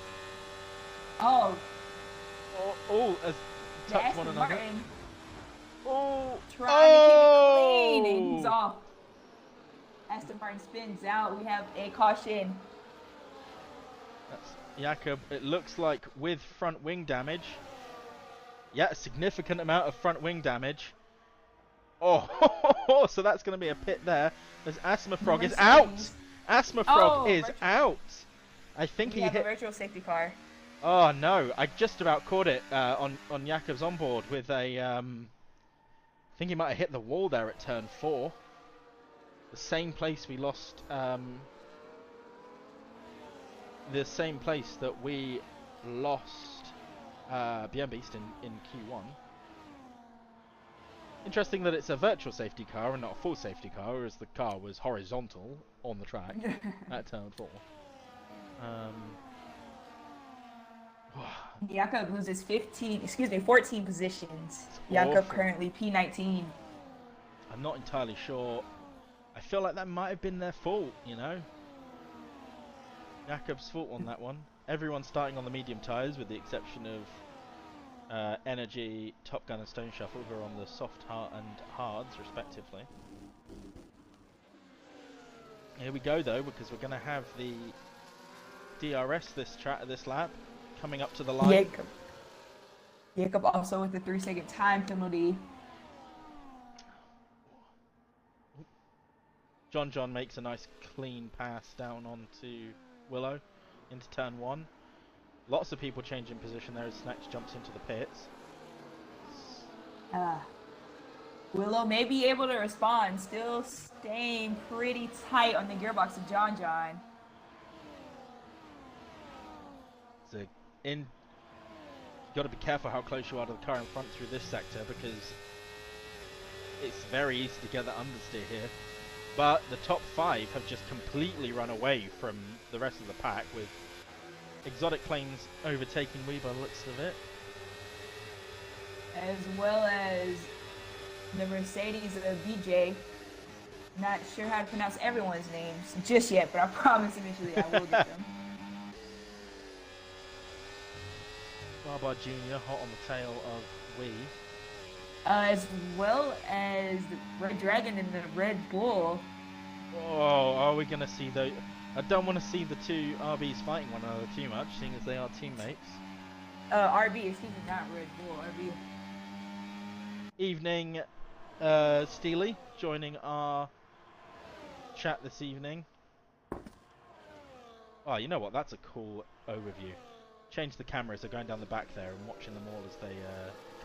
Oh. As touch one another. Martin Oh. trying to keep it clean, and he's off. Aston Martin spins out. We have a caution. That's Jakob, it looks like, with front wing damage. Yeah, a significant amount of front wing damage. Oh, so that's going to be a pit there. As Asthma Frog is out. Asthma Frog is out. I think he hit a hit. virtual safety car. Oh no! I just about caught it on Jakob's onboard with a. I think he might have hit the wall there at turn 4. The same place we lost. The same place that we lost bjurnbeast in Q1. Interesting that it's a virtual safety car and not a full safety car, as the car was horizontal on the track at turn 4. Jakob loses 14 positions. Jakob currently P19. I'm not entirely sure. I feel like that might have been their fault, you know? Jakob's fault on that one. Everyone's starting on the medium tyres with the exception of Energy, Top Gun and Stone Shuffle, who are on the soft and hards respectively. Here we go though, because we're going to have the DRS this lap coming up to the line. Jakob also with the 3-second time penalty. John makes a nice clean pass down onto Willow into turn 1. Lots of people changing position there as Snatch jumps into the pits. Willow may be able to respond, still staying pretty tight on the gearbox of John. So you got to be careful how close you are to the car in front through this sector, because it's very easy to get the understeer here. But the top 5 have just completely run away from the rest of the pack, with Exotic Planes overtaking Wee by the looks of it. As well as the Mercedes BJ. Not sure how to pronounce everyone's names just yet, but I promise eventually I will get them. Barbar Jr. hot on the tail of Wee. As well as the Red Dragon and the Red Bull. Oh, are we going to see those? I don't want to see the two RBs fighting one another too much, seeing as they are teammates. RB, excuse me, not Red Bull, RB. Evening, Steely, joining our chat this evening. Oh, you know what? That's a cool overview. Change the cameras, they're going down the back there and watching them all as they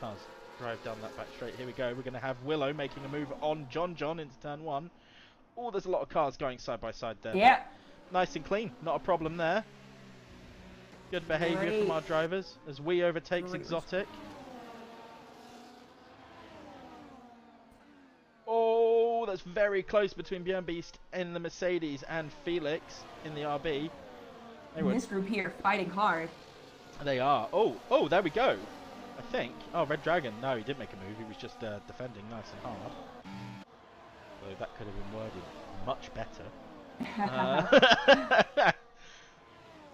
cars drive down that back straight. Here we go. We're going to have Willow making a move on John into turn 1. Oh, there's a lot of cars going side by side there. Yeah. Nice and clean. Not a problem there. Good behaviour from our drivers as we overtakes Exotic. Oh, that's very close between bjurnbeast in the Mercedes and Felix in the RB. This group here fighting hard. They are. Oh, there we go. I think. Oh, Red Dragon. No, he didn't make a move. He was just defending nice and hard. So that could have been worded much better. There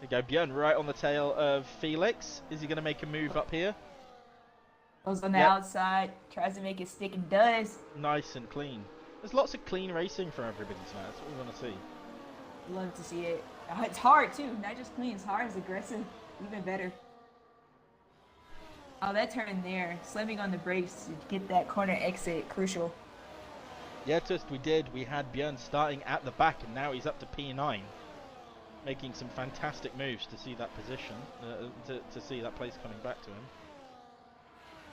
you go. Björn right on the tail of Felix. Is he going to make a move up here? Goes on the outside. Tries to make it stick and does. Nice and clean. There's lots of clean racing from everybody tonight. That's what we want to see. Love to see it. It's hard too. Not just clean. It's hard. It's aggressive. Even better. Oh, that turn there. Slamming on the brakes to get that corner exit. Crucial. Yeah, Tust, we did. We had Björn starting at the back, and now he's up to P9. Making some fantastic moves to see that position, to see that place coming back to him.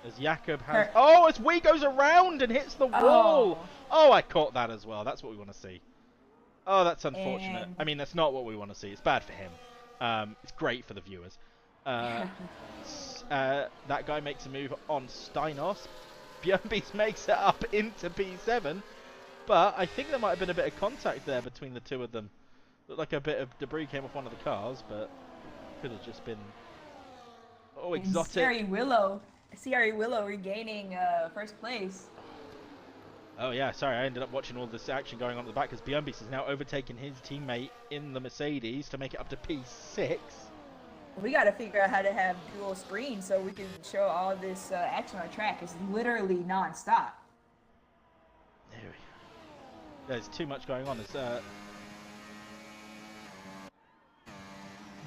As Jakob has... Oh, as Wee goes around and hits the wall! Oh, I caught that as well. That's what we want to see. Oh, that's unfortunate. I mean, that's not what we want to see. It's bad for him. It's great for the viewers. That guy makes a move on Steinos. Bjurnbeast makes it up into P7, but I think there might have been a bit of contact there between the two of them. Looked like a bit of debris came off one of the cars, but could have just been... Oh, exotic. CRE Willow regaining first place. Oh yeah, sorry, I ended up watching all this action going on at the back because Bjurnbeast has now overtaken his teammate in the Mercedes to make it up to P6. We got to figure out how to have dual screens so we can show all this action on track. It's literally non-stop. There we go. There's too much going on. There's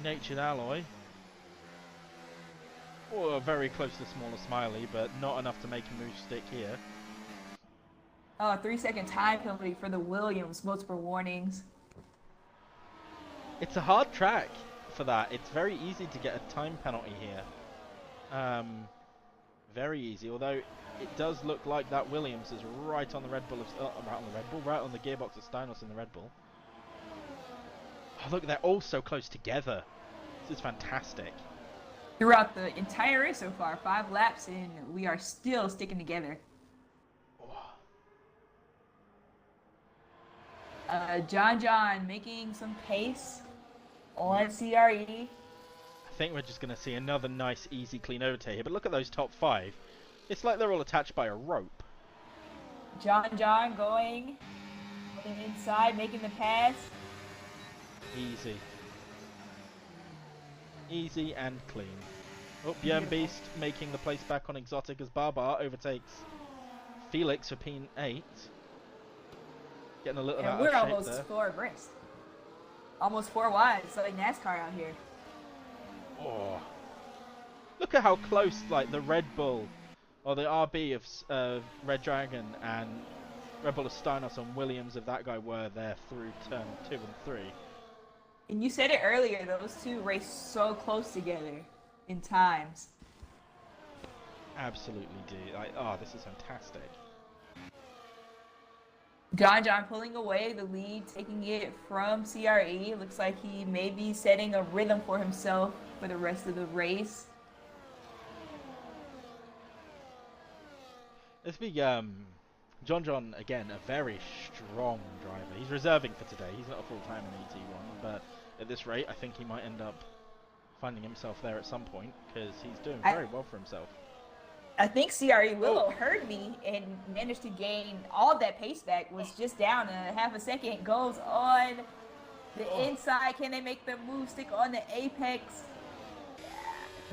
Natured Alloy. Oh, very close to Smaller Smiley, but not enough to make a move stick here. Oh, 3-second time penalty for the Williams. Multiple warnings. It's a hard track for that. It's very easy to get a time penalty here. Very easy, although it does look like that Williams is right on the Red Bull, right on the gearbox of Steinos in the Red Bull. Oh, look, they're all so close together. This is fantastic. Throughout the entire race so far, 5 laps in, we are still sticking together. John making some pace on CRE. I think we're just going to see another nice, easy, clean overtake here. But look at those top 5. It's like they're all attached by a rope. John going inside, making the pass. Easy. Easy and clean. Oh, Bjurnbeast making the place back on Exotic as Barbar overtakes Felix for P8. Getting a little out of shape there. We're almost 4 abreast. Almost 4 wide. It's like NASCAR out here. Oh. Look at how close, like, the Red Bull, or the RB of Red Dragon and Red Bull of Steinos and Williams of that guy were there through turn 2 and 3. And you said it earlier, those two race so close together in times. Absolutely do. Like, oh, this is fantastic. John pulling away the lead, taking it from CRE. Looks like he may be setting a rhythm for himself for the rest of the race. This big, John, again, a very strong driver. He's reserving for today. He's not a full-time in ET1, but at this rate, I think he might end up finding himself there at some point, because he's doing very well for himself. I think CRE Willow heard me and managed to gain all that pace back. Was just down a half a second. Goes on the inside. Can they make the move stick on the apex?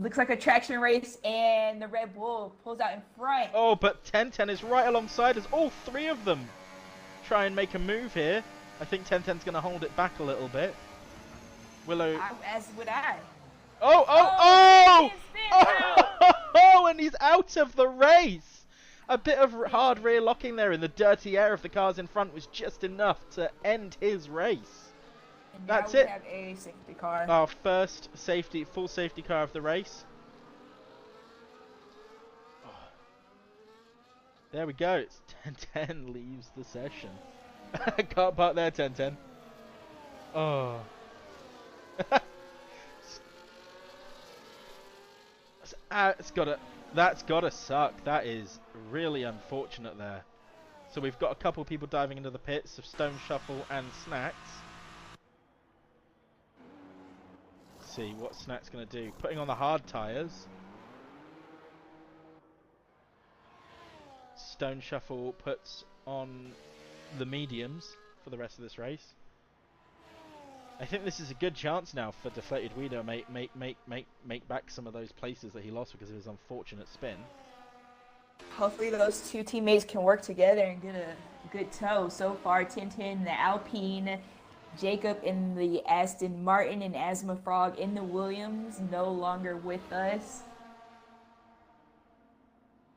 Looks like a traction race, and the Red Bull pulls out in front. Oh, but 1010 is right alongside us. All 3 of them try and make a move here. I think 1010's going to hold it back a little bit. Willow... As would I. Oh, and he's out of the race. A bit of hard rear locking there in the dirty air of the cars in front was just enough to end his race. And that's now we it. have a safety car. Our first full safety car of the race. Oh. There we go. It's 1010 leaves the session. Can't park there, 1010. Oh. That's gotta suck. That is really unfortunate there. So we've got a couple people diving into the pits of Stone Shuffle and Snacks. Let's see what Snacks gonna do. Putting on the hard tires. Stone Shuffle puts on the mediums for the rest of this race. I think this is a good chance now for DeflatedWee to make back some of those places that he lost because of his unfortunate spin. Hopefully those 2 teammates can work together and get a good tow. So far, Tintin, the Alpine, Jacob in the Aston Martin, and Asthma Frog in the Williams, no longer with us.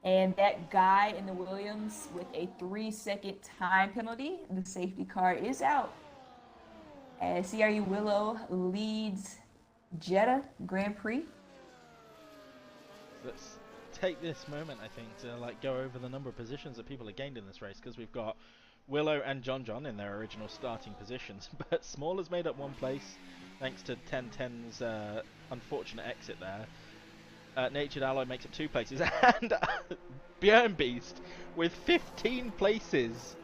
And that guy in the Williams with a 3-second time penalty. The safety car is out. As CRE Willow leads Jeddah Grand Prix. Let's take this moment, I think, to go over the number of positions that people have gained in this race, because we've got Willow and John in their original starting positions, but Small has made up 1 place, thanks to 1010's unfortunate exit there. Natured Alloy makes up 2 places, and bjurnbeast with 15 places.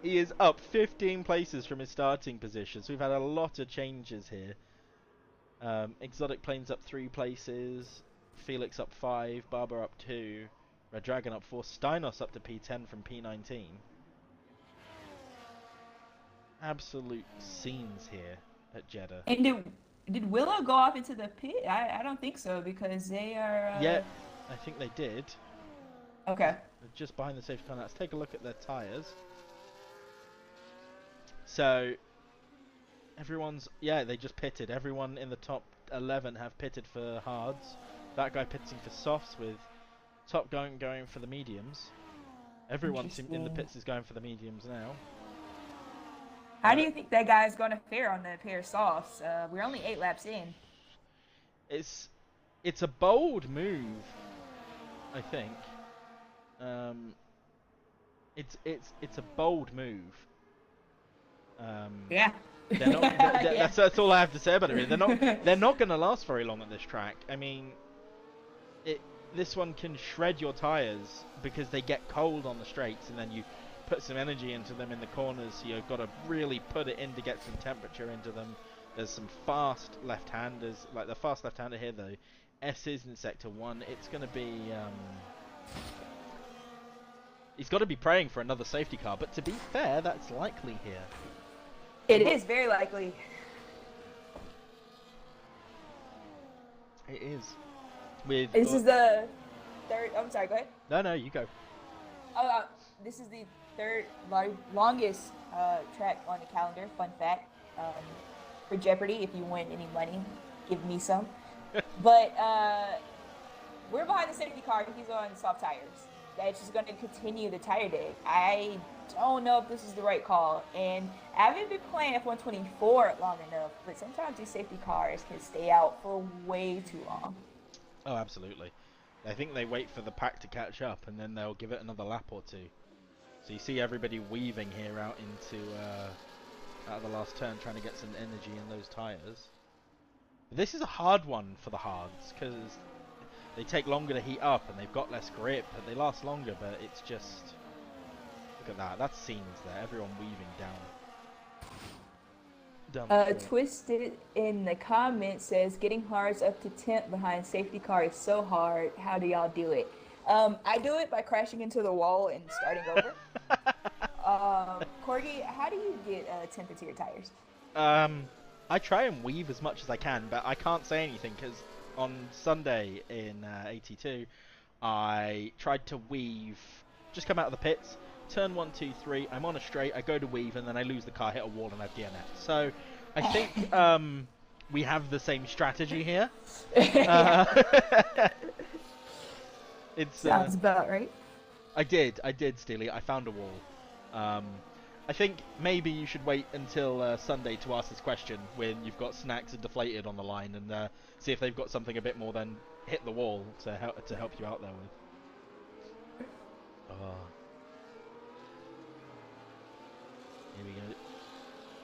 He is up 15 places from his starting position, so we've had a lot of changes here. Exotic Plains up 3 places, Felix up 5, Barber up 2, Red Dragon up 4, Steinos up to P10 from P19. Absolute scenes here at Jeddah. And did Willow go off into the pit? I don't think so, because they are... Yeah, I think they did. Okay. They're just behind the safety car. Let's take a look at their tyres. So, everyone's... Yeah, they just pitted. Everyone in the top 11 have pitted for hards. That guy pitting for softs, with top going for the mediums. Everyone in the pits is going for the mediums now. How do you think that guy's going to fare on the pair of softs? We're only 8 laps in. It's a bold move, I think. It's a bold move. Yeah. They're not, Yeah. that's all I have to say about it. They're not going to last very long at this track. I mean, this one can shred your tires because they get cold on the straights, and then you put some energy into them in the corners, so you've got to really put it in to get some temperature into them. There's some fast left-handers, like the fast left-hander here though. S is in sector 1. It's going to be he's got to be praying for another safety car, but to be fair, that's likely here. It is very likely. It is. With This is the third... I'm sorry, go ahead. No, you go. This is the third longest track on the calendar. Fun fact. For Jeopardy, if you win any money, give me some. But we're behind the safety car. He's on soft tires. That's just going to continue the tire day. I don't know if this is the right call. And I haven't been playing F124 long enough, but sometimes these safety cars can stay out for way too long. Oh, absolutely. I think they wait for the pack to catch up, and then they'll give it another lap or two. So you see everybody weaving here out into out of the last turn, trying to get some energy in those tyres. This is a hard one for the hards, because they take longer to heat up, and they've got less grip, but they last longer, but it's just... Look at that, that's scenes there, everyone weaving down. Twisted in the comments says, getting hards up to 10th behind safety car is so hard. How do y'all do it? I do it by crashing into the wall and starting over. Corgi, how do you get 10th into your tires? I try and weave as much as I can, but I can't say anything because on Sunday in 82, I tried to weave, just come out of the pits, turn 1, 2, 3, I'm on a straight, I go to weave, and then I lose the car, hit a wall, and I've DNF. So I think we have the same strategy here. It's sounds about right. I did, Steely. I found a wall. I think maybe you should wait until Sunday to ask this question when you've got Snacks and Deflated on the line, and see if they've got something a bit more than hit the wall to help you out there with. Here we go.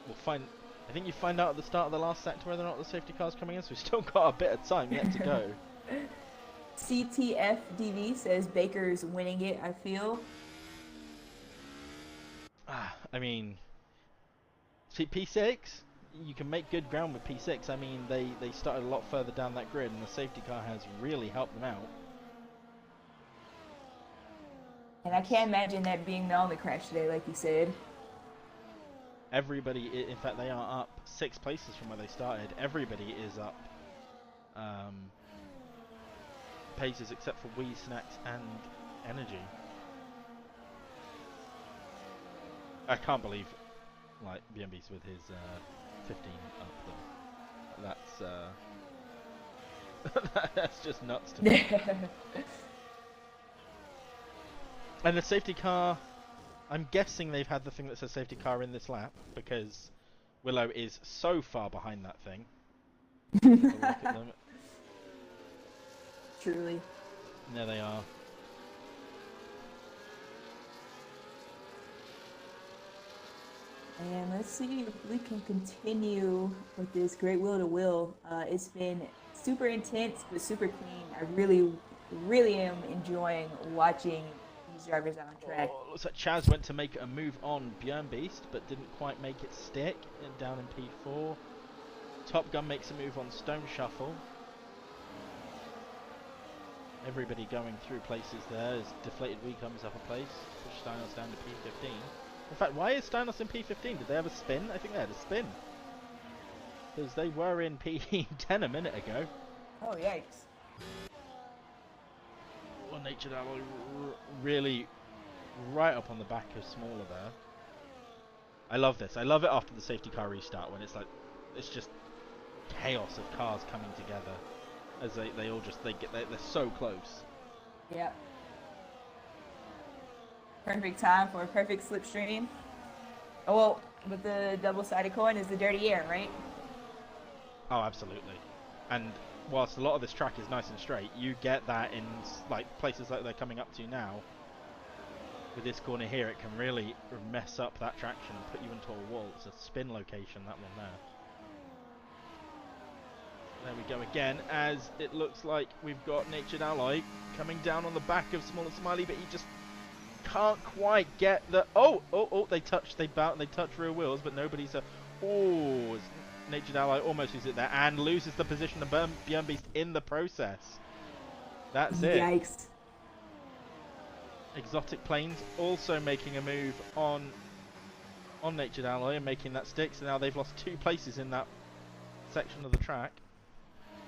We'll find. I think you find out at the start of the last sector whether or not the safety car's coming in, so we've still got a bit of time yet to go. CTFDV says Baker's winning it, I feel. I mean, see, P6, you can make good ground with P6. I mean, they started a lot further down that grid, and the safety car has really helped them out. And I can't imagine that being the only crash today, like you said. Everybody, in fact, they are up 6 places from where they started. Everybody is up paces except for Wee, Snacks, and Energy. I can't believe, like, bjurnbeast with his 15 up though. That's just nuts to me. And the safety car, I'm guessing they've had the thing that says safety car in this lap, because Willow is so far behind that thing. Look at them. Truly. There they are. And let's see if we can continue with this great wheel to wheel. It's been super intense, but super clean. I really am enjoying watching these drivers out on track. Oh, looks like Chaz went to make a move on Bjurnbeast, but didn't quite make it stick. And down in P4. Top Gun makes a move on Stone Shuffle. Everybody going through places there as DeflatedWee comes up a place. Push Steinos down to P15. In fact, why is Steinos in P15? Did they have a spin? I think they had a spin. Because they were in P10 a minute ago. Oh, yikes. Well, Natured Alloy really right up on the back of Smaller there. I love this. I love it after the safety car restart when it's like, it's just chaos of cars coming together. As they all just, they're so close. Yeah. Perfect time for a perfect slipstream. Oh, well, with the double-sided coin is the dirty air, right? Oh, absolutely. And whilst a lot of this track is nice and straight, you get that in like places like they're coming up to now. With this corner here, it can really mess up that traction and put you into a wall. It's a spin location, that one there. There we go again, as it looks like we've got Natured Ally coming down on the back of Smaller Smiley, but he just can't quite get the... They touch rear wheels, but nobody's... Natured Ally almost loses it there and loses the position of Bjurnbeast in the process. That's it. Yikes. Exotic Planes also making a move on Natured Ally and making that stick, so now they've lost 2 places in that section of the track.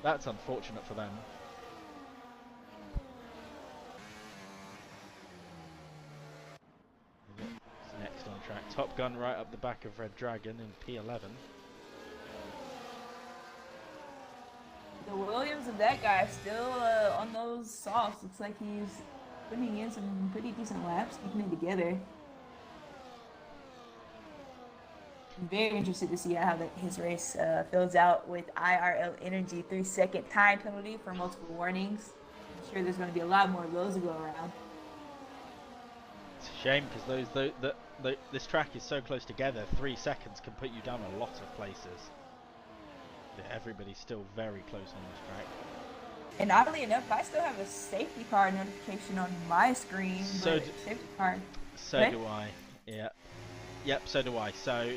That's unfortunate for them. What's next on track? Top Gun right up the back of Red Dragon in P11. The Williams of that guy still on those softs. Looks like he's putting in some pretty decent laps, keeping it together. I'm very interested to see how his race fills out with IIRL Energy 3-second time penalty for multiple warnings. I'm sure there's going to be a lot more of those to go around. It's a shame because this track is so close together. 3 seconds can put you down a lot of places. Yeah, everybody's still very close on this track. And oddly enough, I still have a safety car notification on my screen. So safety car. So do I. Yeah. Yep. So do I. So.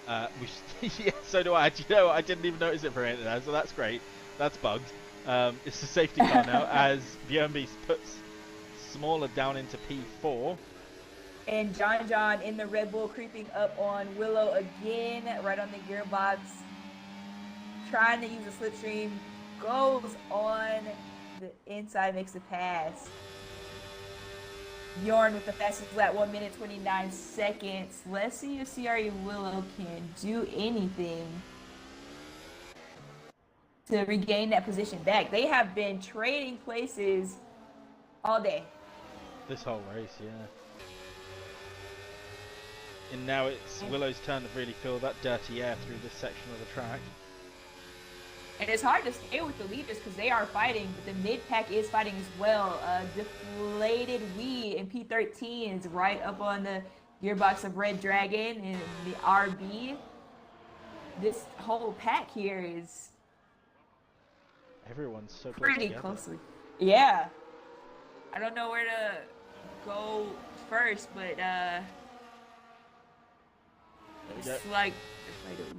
Yeah, so do I. You know, I didn't even notice it for a minute there, so that's great. That's bugged. It's a safety car now as Bjurnbeast puts Smaller down into P4. And John in the Red Bull creeping up on Willow again, right on the gearbox. Trying to use a slipstream. Goes on the inside, makes a pass. Bjorn with the fastest lap, 1 minute 29 seconds. Let's see if CRE Willow can do anything to regain that position back. They have been trading places all day. This whole race, yeah. And now it's Willow's turn to really feel that dirty air through this section of the track. And it's hard to stay with the leaders because they are fighting, but the mid-pack is fighting as well. DeflatedWee in P13 is right up on the gearbox of Red Dragon and the RB. This whole pack here is everyone's so close pretty together. closely. Yeah. I don't know where to go first, but it's like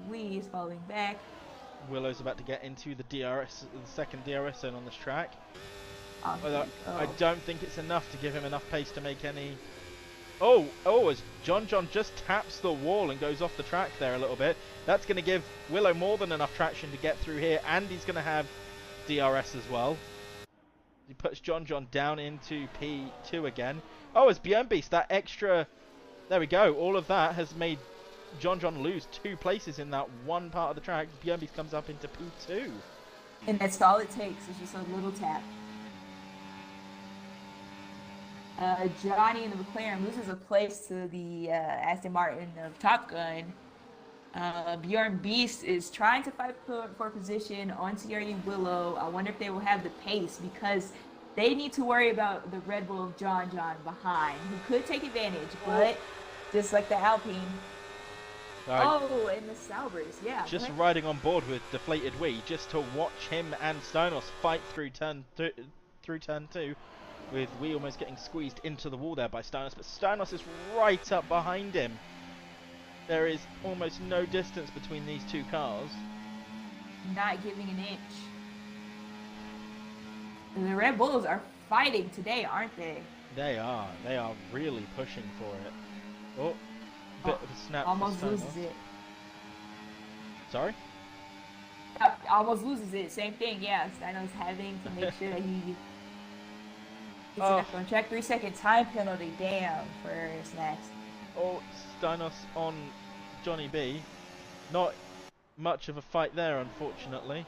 DeflatedWee is falling back. Willow's about to get into the DRS, the second DRS zone on this track. I don't think it's enough to give him enough pace to make any... as John just taps the wall and goes off the track there a little bit. That's going to give Willow more than enough traction to get through here, and he's going to have DRS as well. He puts John down into P2 again. As Bjurnbeast, that extra... There we go. All of that has made John lose 2 places in that one part of the track. Bjurnbeast comes up into P2. And that's all it takes is just a little tap. Johnny in the McLaren loses a place to the Aston Martin of Top Gun. Bjurnbeast is trying to fight for position on CRE Willow. I wonder if they will have the pace because they need to worry about the Red Bull of John behind, who could take advantage, but just like the Alpine, Oh, and the Salbers, yeah. Just riding on board with DeflatedWee, just to watch him and Stynos fight through turn two, with Wee almost getting squeezed into the wall there by Stynos, but Stynos is right up behind him. There is almost no distance between these two cars. Not giving an inch. The Red Bulls are fighting today, aren't they? They are really pushing for it. Oh, bit of a snap. Almost loses it. Sorry? Almost loses it. Same thing, yeah. Stynos having to make sure that he gets enough on track. 3-second time penalty, damn, for Snacks. Oh, Stynos on Johnny B. Not much of a fight there, unfortunately.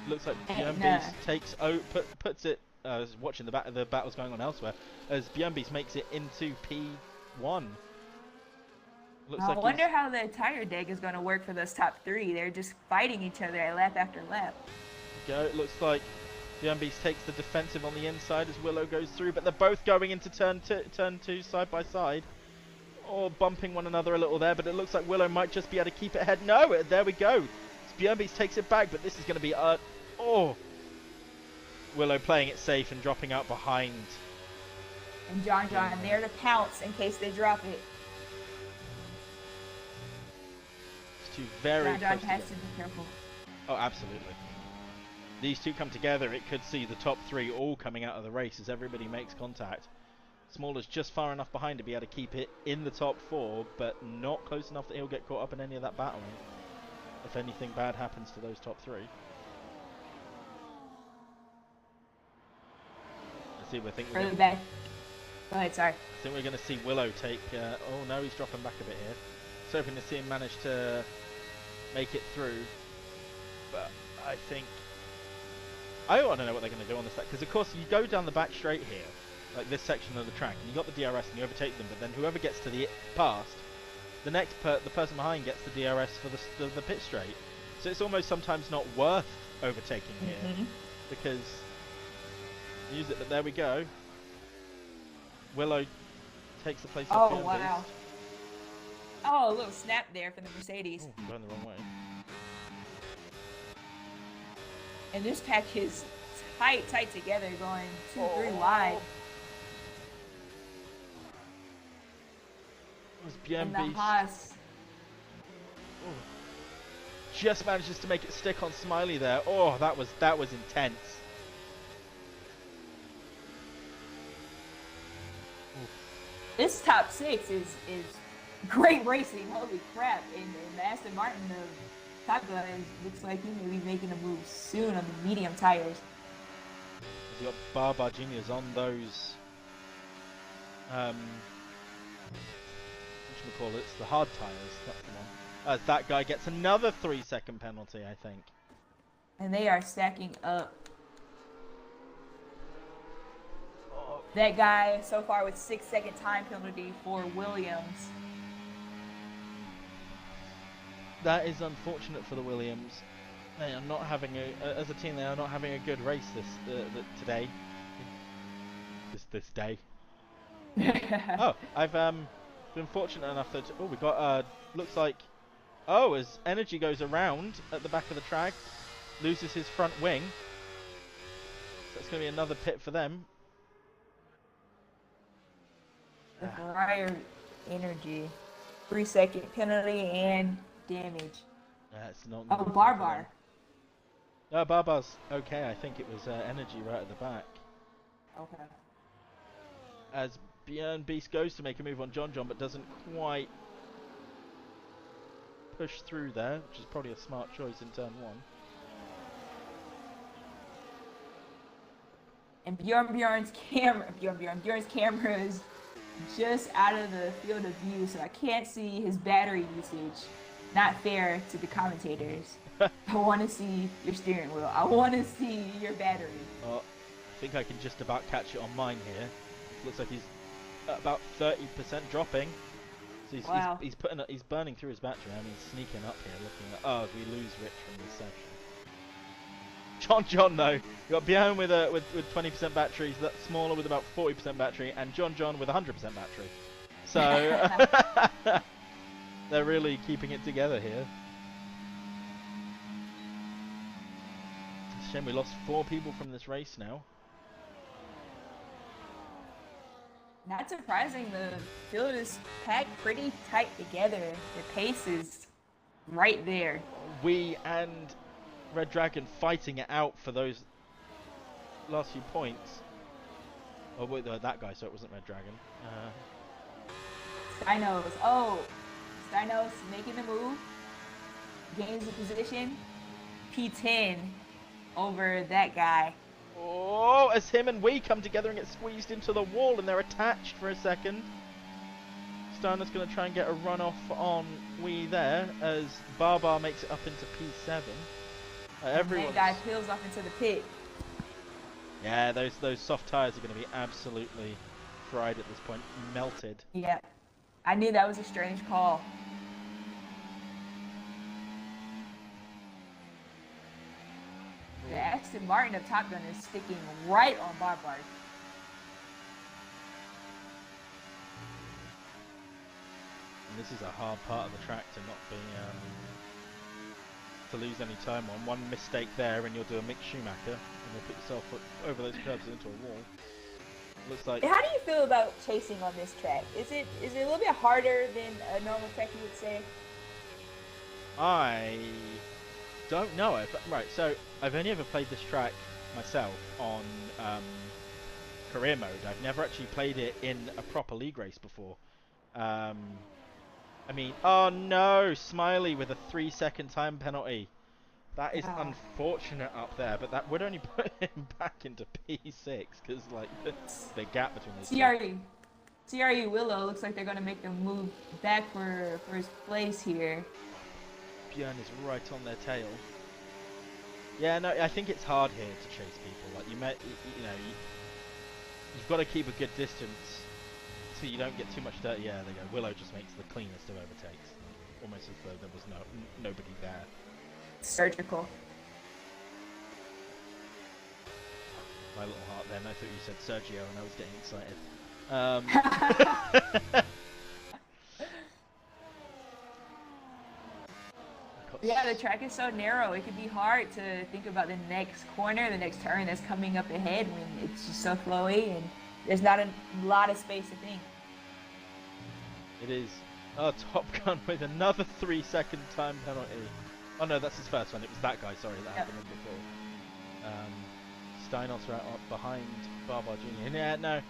Looks like bjurnbeast takes puts it. I was watching the battles going on elsewhere as bjurnbeast makes it into P1. I wonder how the tire deck is going to work for those top three. They're just fighting each other at lap after lap. It looks like bjurnbeast takes the defensive on the inside as Willow goes through, but they're both going into turn two side by side, or bumping one another a little there. But it looks like Willow might just be able to keep it ahead. No, there we go. bjurnbeast takes it back, but this is going to be Willow playing it safe and dropping out behind. And John there to pounce in case they drop it. It's two very John has to be careful. Oh, absolutely. These two come together, it could see the top three all coming out of the race as everybody makes contact. Smaller's just far enough behind to be able to keep it in the top four, but not close enough that he'll get caught up in any of that battling if anything bad happens to those top three. I think we're Further back. Go ahead, sorry. I think we're going to see Willow take... oh no, he's dropping back a bit here. So hoping to see him manage to make it through. But I think... I want to know what they're going to do on this track. Because of course you go down the back straight here, like this section of the track, and you got the DRS and you overtake them, but then whoever gets to the past, the next the person behind gets the DRS for the pit straight. So it's almost sometimes not worth overtaking here, because... use it, but there we go. Willow takes the place of bjurnbeast. Wow. Oh, a little snap there from the Mercedes. Ooh, going the wrong way. And this pack is tight together, going 2-3 wide. It was bjurnbeast. And the Haas. Just manages to make it stick on Smiley there. Oh, that was intense. This top six is great racing. Holy crap! And the Aston Martin of Top Gun looks like he may be making a move soon on the medium tires. He's got Barbar Juniors on those. What it's the hard tires. That's the one. As that guy gets another 3-second penalty, I think. And they are stacking up. That guy so far with 6-second time penalty for Williams. That is unfortunate for the Williams. They are not having as a team. They are not having a good race today. This day. Oh, I've been fortunate enough that we got looks like as Energy goes around at the back of the track, loses his front wing. So it's going to be another pit for them. The Ferrari Energy, 3-second penalty and damage. It's not. Oh, Barbar. No, Barbar's okay. I think it was Energy right at the back. Okay. As bjurnbeast goes to make a move on John, but doesn't quite push through there, which is probably a smart choice in turn one. And Bjorn's camera is just out of the field of view, so I can't see his battery usage. Not fair to the commentators. I want to see your steering wheel. I want to see your battery. I think I can just about catch it on mine here. It looks like he's about 30% dropping. So he's burning through his battery. I mean, he's sneaking up here, looking at. Oh, we lose Rich from this section. John though. You got Bjorn with 20% batteries, that's smaller with about 40% battery, and John with 100% battery. So they're really keeping it together here. It's a shame we lost 4 people from this race now. Not surprising, the field is packed pretty tight together. The pace is right there. We and Red Dragon fighting it out for those last few points. Oh wait, that guy, so it wasn't Red Dragon. Stynos. Oh, Stynos making the move. Gains the position. P10 over that guy. Oh, as him and Wee come together and get squeezed into the wall and they're attached for a second. Steiner's going to try and get a run off on Wee there as Barbar makes it up into P7. That guy peels off into the pit. Yeah, those soft tyres are going to be absolutely fried at this point, melted. Yeah, I knew that was a strange call. The Aston Martin of Top Gun is sticking right on Barbar. And this is a hard part of the track to not be to lose any time on. One mistake there and you'll do a Mick Schumacher and you'll put yourself over those curbs into a wall. Looks like. How do you feel about chasing on this track? Is it a little bit harder than a normal track, you would say? I don't know. Right, so I've only ever played this track myself on career mode. I've never actually played it in a proper league race before. I mean, oh no, Smiley with a 3-second time penalty. That is unfortunate up there, but that would only put him back into P6 because like the gap between those CRE Willow looks like they're going to make them move back for first place here. Bjorn is right on their tail. Yeah, no, I think it's hard here to chase people. Like you've got to keep a good distance so you don't get too much dirt. Yeah, there you go. Willow just makes the cleanest of overtakes, almost as though there was nobody there. Surgical. My little heart then. I thought you said Sergio, and I was getting excited. Yeah, the track is so narrow. It could be hard to think about the next corner, the next turn that's coming up ahead when it's just so flowy and there's not a lot of space to think. It is. Oh, Top Gun with another 3-second time penalty. Oh no, that's his first one. It was that guy, sorry, that happened before. Steinos right up behind Barbar Jr. Yeah, no.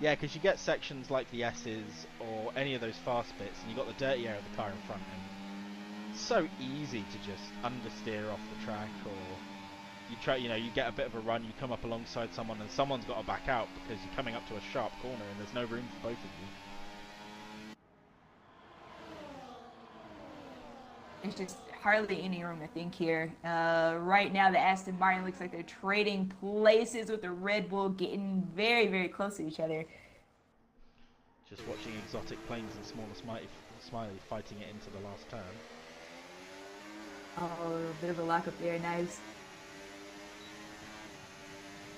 Yeah, because you get sections like the S's or any of those fast bits and you got the dirty air of the car in front and it's so easy to just understeer off the track, or you try, you get a bit of a run, you come up alongside someone and someone's got to back out because you're coming up to a sharp corner and there's no room for both of you. There's just hardly any room to think here. Right now, the Aston Martin looks like they're trading places with the Red Bull, getting very, very close to each other. Just watching exotic planes and smaller Smiley fighting it into the last turn. Oh, a bit of a lock up there, nice.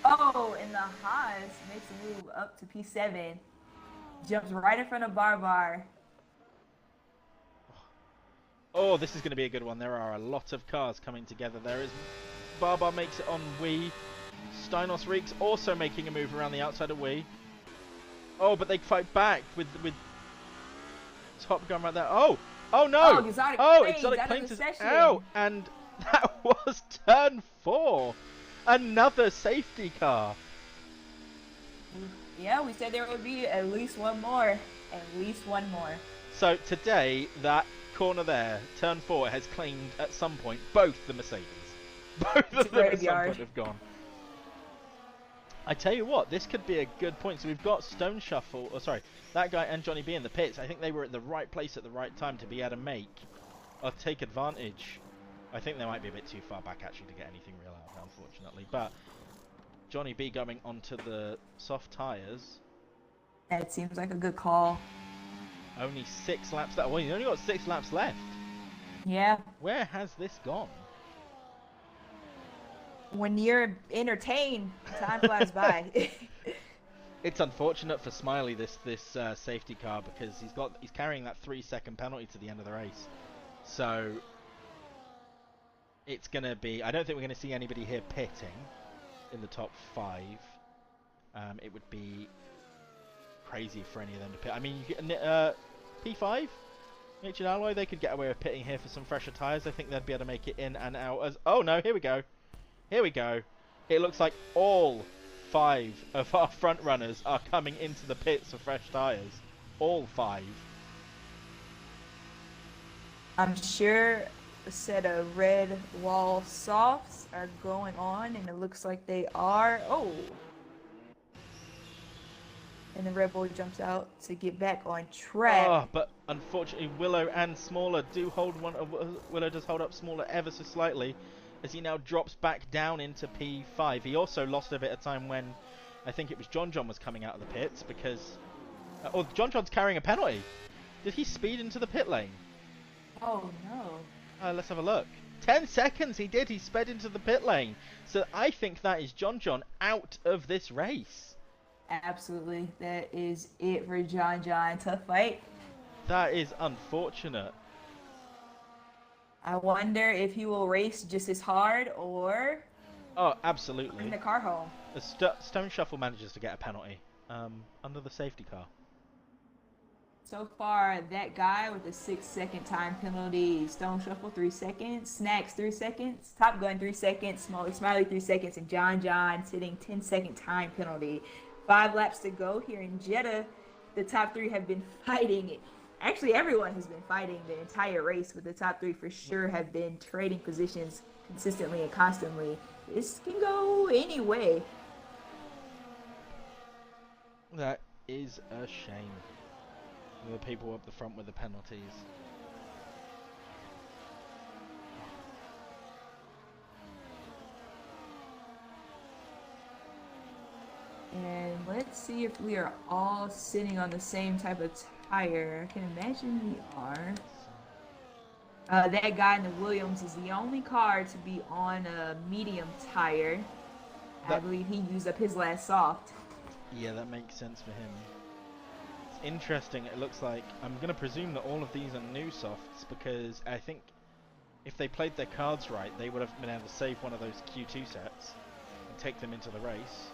Oh, and the Haas makes a move up to P7. Jumps right in front of Barbar. Oh, this is going to be a good one. There are a lot of cars coming together. There is Barbar makes it on Wee. Steinos Reeks also making a move around the outside of Wee. Oh, but they fight back with Top Gun right there. Oh no! Exotic Planes is out, and that was turn 4. Another safety car. Yeah, we said there would be at least one more. At least one more. So today, that corner there, turn 4, has claimed at some point both the Mercedes. Both of them at some point have gone. I tell you what, this could be a good point. So we've got Stone Shuffle, that guy and Johnny B in the pits. I think they were at the right place at the right time to be able to make or take advantage. I think they might be a bit too far back actually to get anything real out of it, unfortunately. But Johnny B going onto the soft tyres. That seems like a good call. Only 6 laps left. Well, you only got 6 laps left. Yeah. Where has this gone? When you're entertained, time flies by. It's unfortunate for Smiley this safety car because he's carrying that 3-second penalty to the end of the race. So it's gonna be. I don't think we're gonna see anybody here pitting in the top 5. It would be crazy for any of them to pit. I mean, P5, Natured Alloy, they could get away with pitting here for some fresher tyres. I think they'd be able to make it in and out as... Oh no, here we go. Here we go. It looks like all 5 of our front runners are coming into the pits for fresh tyres. All 5. I'm sure a set of red wall softs are going on, and it looks like they are. Oh! And the Red Bull jumps out to get back on track. Oh, but unfortunately, Willow and Smaller do hold one. Willow does hold up Smaller ever so slightly, as he now drops back down into P5. He also lost a bit of time when I think it was John was coming out of the pits because... oh, John's carrying a penalty. Did he speed into the pit lane? Oh no. Let's have a look. 10 seconds he did. He sped into the pit lane. So I think that is John out of this race. Absolutely. That is it for John. Tough fight. That is unfortunate. I wonder if he will race just as hard or... Oh, absolutely. Bring the car home. Stone Shuffle manages to get a penalty under the safety car. So far, that guy with the 6-second time penalty, Stone Shuffle 3 seconds, Snacks 3 seconds, Top Gun 3 seconds, Smiley 3 seconds, and John sitting 10-second time penalty. 5 laps to go here in Jeddah. The top 3 have been fighting it. Actually, everyone has been fighting the entire race, but the top 3 for sure have been trading positions consistently and constantly. This can go any way. That is a shame. The people up the front with the penalties. And let's see if we are all sitting on the same type of tire. I can imagine we are. That guy in the Williams is the only car to be on a medium tire. I believe he used up his last soft. Yeah, that makes sense for him. It's interesting. It looks like... I'm going to presume that all of these are new softs because I think if they played their cards right, they would have been able to save one of those Q2 sets and take them into the race.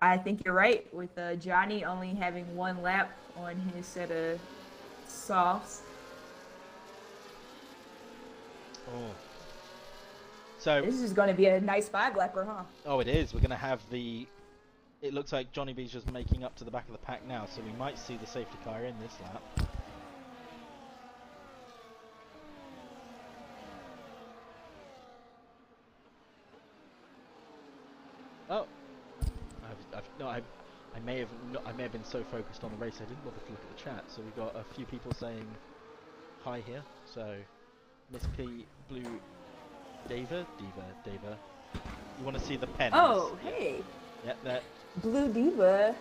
I think you're right, with Johnny only having 1 lap on his set of softs. Oh. So this is going to be a nice 5-lapper, huh? Oh, it is. We're going to have the... It looks like Johnny B's just making up to the back of the pack now, so we might see the safety car in this lap. Oh. I may have been so focused on the race I didn't bother to look at the chat. So we've got a few people saying hi here. So Miss P, Blue, Diva. You want to see the pens? Oh, hey. Yeah, that. Blue Diva.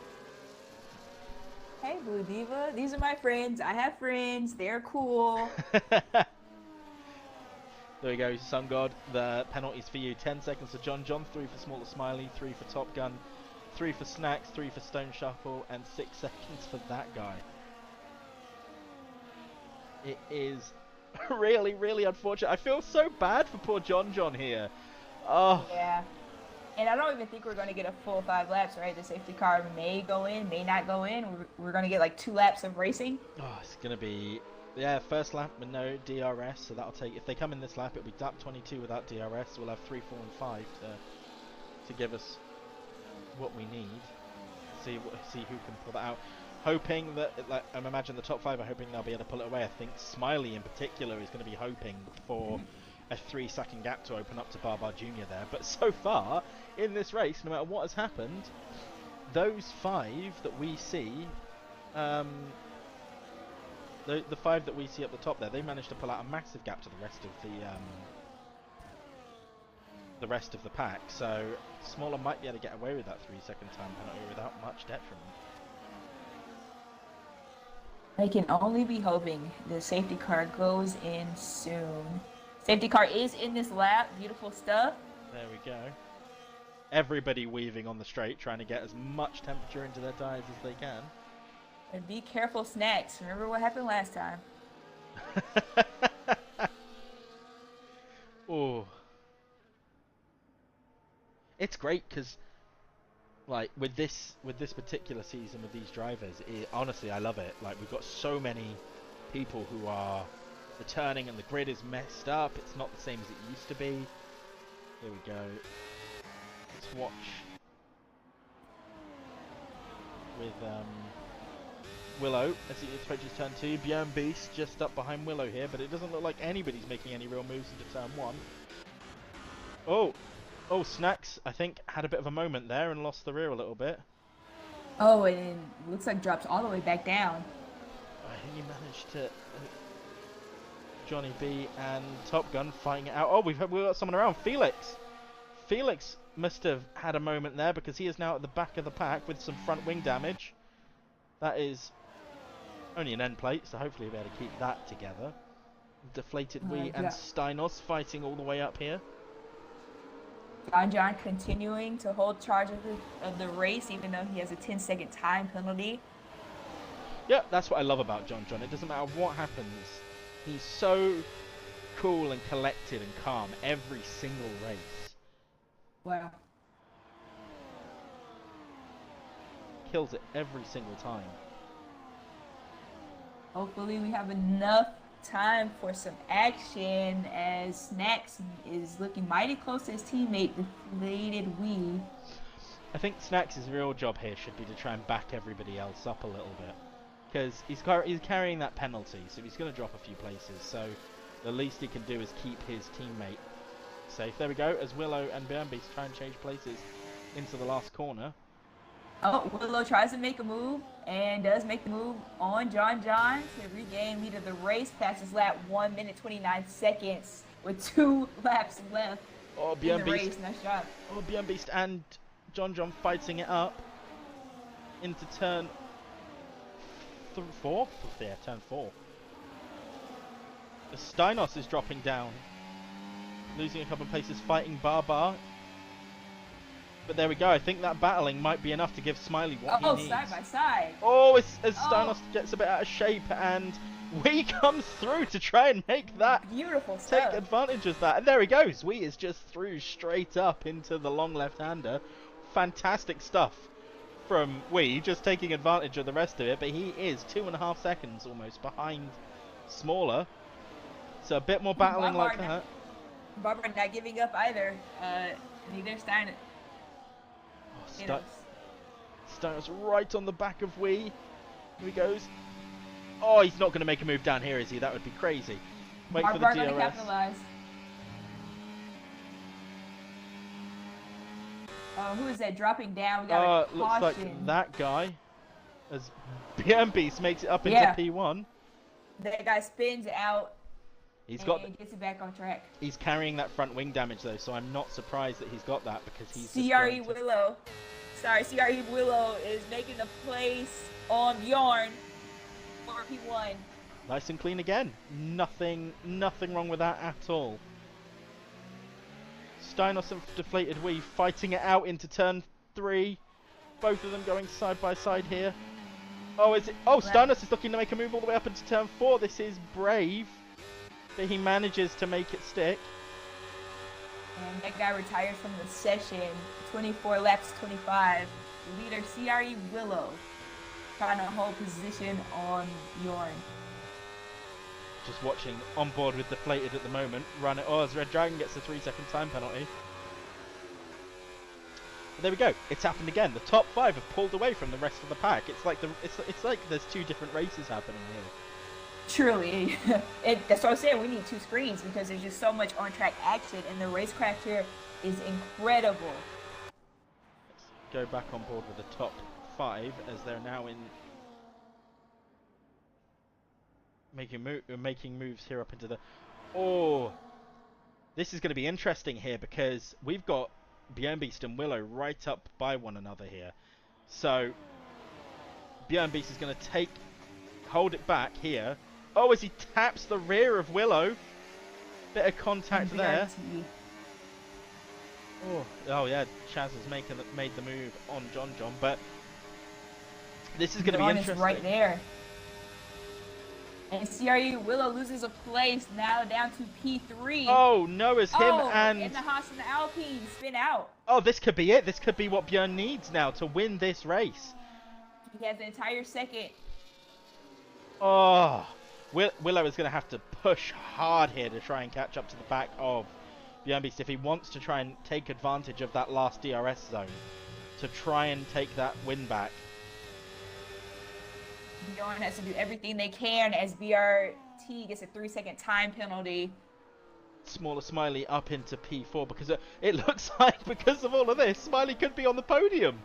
Hey, Blue Diva. These are my friends. I have friends. They're cool. There we go, Sun God. The penalties for you. 10 seconds for John. 3 for Smaller Smiley. 3 for Top Gun. 3 for Snacks. 3 for Stone Shuffle. And 6 seconds for that guy. It is really, really unfortunate. I feel so bad for poor John here. Oh. Yeah. And I don't even think we're going to get a full 5 laps, right? The safety car may go in, may not go in. We're going to get like 2 laps of racing. Oh, it's going to be... Yeah, first lap with no DRS, so that'll take... If they come in this lap, it'll be lap 22 without DRS. We'll have 3, 4, and 5 to give us what we need. See who can pull that out. Hoping that... Like, I imagine the top 5 are hoping they'll be able to pull it away. I think Smiley in particular is going to be hoping for a 3-second gap to open up to Barbar Jr. there. But so far, in this race, no matter what has happened, those 5 that we see... The 5 that we see up the top there, they managed to pull out a massive gap to the rest of the pack. So Smaller might be able to get away with that 3-second time penalty without much detriment. I can only be hoping the safety car goes in soon Safety car is in this lap. Beautiful stuff. There we go. Everybody weaving on the straight, trying to get as much temperature into their tires as they can. And be careful, Snacks. Remember what happened last time. Oh. It's great because, like, with this particular season with these drivers, honestly, I love it. Like, we've got so many people who are returning, and the grid is messed up. It's not the same as it used to be. Here we go. Let's watch with Willow as he approaches turn 2. Bjurnbeast just up behind Willow here, but it doesn't look like anybody's making any real moves into turn 1. Oh, Snacks, I think, had a bit of a moment there and lost the rear a little bit. Oh, and it looks like drops all the way back down. I think he managed to... Johnny B and Top Gun fighting it out. Oh, we've got someone around. Felix! Felix must have had a moment there because he is now at the back of the pack with some front wing damage. That is only an end plate, so hopefully we'll be able to keep that together. DeflatedWee and Steinos fighting all the way up here. John continuing to hold charge of the race, even though he has a 10-second time penalty. Yeah, that's what I love about John. It doesn't matter what happens. He's so cool and collected and calm every single race. Wow. Kills it every single time. Hopefully we have enough time for some action as Snacks is looking mighty close to his teammate, DeflatedWee. I think Snacks' real job here should be to try and back everybody else up a little bit. Because he's carrying that penalty, so he's going to drop a few places. So the least he can do is keep his teammate safe. There we go, as Willow and Bjurnbeast try and change places into the last corner. Oh, Willow tries to make a move and does make the move on John to regain lead of the race. Passes lap 1 minute 29 seconds with 2 laps left in the race. Nice job. Oh, Bjurnbeast and John fighting it up into turn 4? Yeah, turn 4. The Steinos is dropping down. Losing a couple of places, fighting Bar. But there we go. I think that battling might be enough to give Smiley what he needs. Side by side. Oh, as Steinos gets a bit out of shape, and Wee comes through to try and make that. Beautiful stuff. Take advantage of that. And there he goes. Wee is just through straight up into the long left-hander. Fantastic stuff from Wee, just taking advantage of the rest of it. But he is 2.5 seconds almost behind Smaller. So a bit more battling like that. Barbara not giving up either. Neither Stein. Steinos right on the back of Wee. Here he goes. Oh, he's not going to make a move down here, is he? That would be crazy. Wait for the DRS. Gonna capitalize. Who is that dropping down? We got a looks like that guy. As Bjurnbeast makes it up into P1. That guy spins out. Gets it back on track. He's carrying that front wing damage though, so I'm not surprised that he's got that because he's CRE Willow is making a place on Bjorn for P1. Nice and clean again. Nothing wrong with that at all. Steinos and DeflatedWee fighting it out into turn 3. Both of them going side by side here. Oh, Steinos is looking to make a move all the way up into turn 4. This is brave. But he manages to make it stick. And that guy retires from the session. 24 laps, 25. Leader CRE Willow trying to hold position on Bjorn. Just watching on board with Deflated at the moment. Run it. Oh, as Red Dragon gets a 3-second time penalty. But there we go. It's happened again. The top 5 have pulled away from the rest of the pack. It's like it's like there's 2 different races happening here. Truly. That's what I'm saying. We need 2 screens because there's just so much on-track action, and the racecraft here is incredible. Let's go back on board with the top 5 as they're now in making moves here up into the... Oh! This is going to be interesting here because we've got Bjurnbeast and Willow right up by one another here. So, Bjurnbeast is going to hold it back here. Oh, as he taps the rear of Willow. Bit of contact there. BRT. Oh yeah, Chaz has made the move on John, but this is going to be interesting. Is right there. And CRU Willow loses a place, now down to P3. Oh no, it's him and the Haas and the Alpine spin out. Oh, this could be it. This could be what Björn needs now to win this race. He has the entire second. Oh, Willow is going to have to push hard here to try and catch up to the back of Björnbeast if he wants to try and take advantage of that last DRS zone to try and take that win back. Bjorn has to do everything they can as BRT gets a 3-second time penalty. Smaller Smiley up into P4 because it looks like because of all of this, Smiley could be on the podium.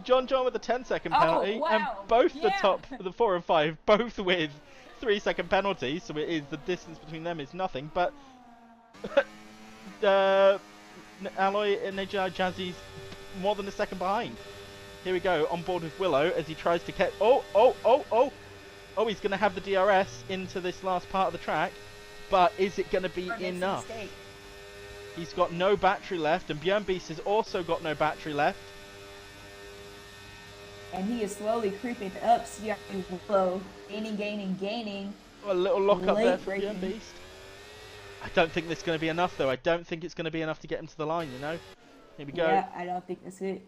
John with a 10-second penalty, wow. and both the top, the 4 and 5, both with 3-second penalties. So it is the distance between them is nothing. But Alloy and Jazzy's more than a second behind. Here we go, on board with Willow as he tries to catch. Oh, he's going to have the DRS into this last part of the track. But is it going to be enough? He's got no battery left, and Björnbeast has also got no battery left. And he is slowly creeping up. CRU Willow, gaining. Oh, a little lock up there for Björnbeast. I don't think this is going to be enough, though. I don't think it's going to be enough to get him to the line, you know? Here we go. Yeah, I don't think that's it.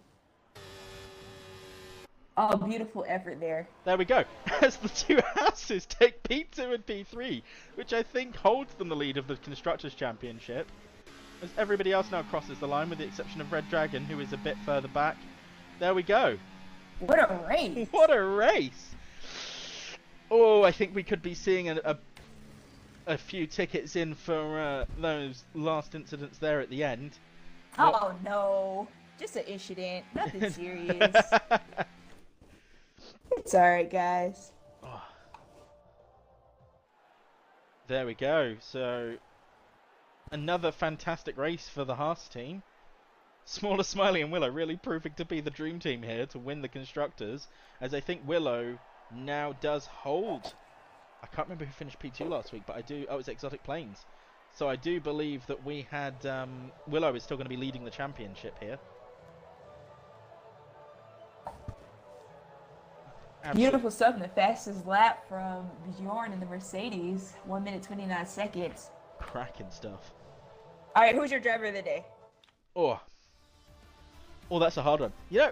Oh, beautiful effort there. There we go. As the two houses take P2 and P3, which I think holds them the lead of the Constructors' Championship. As everybody else now crosses the line, with the exception of Red Dragon, who is a bit further back. There we go. What a race. What a race. Oh, I think we could be seeing a few tickets in for those last incidents there at the end. Oh, no. Just an incident. Nothing serious. It's alright, guys. Oh. There we go. So, another fantastic race for the Haas team. Smaller Smiley and Willow really proving to be the dream team here to win the Constructors, as I think Willow now does hold. I can't remember who finished P2 last week, but I do. Oh, it was Exotic Plains. So I do believe that we had Willow is still going to be leading the championship here. Absolutely. Beautiful stuff in the fastest lap from Bjorn in the Mercedes. 1 minute 29 seconds. Cracking stuff. Alright, who's your driver of the day? Oh, that's a hard one. You know,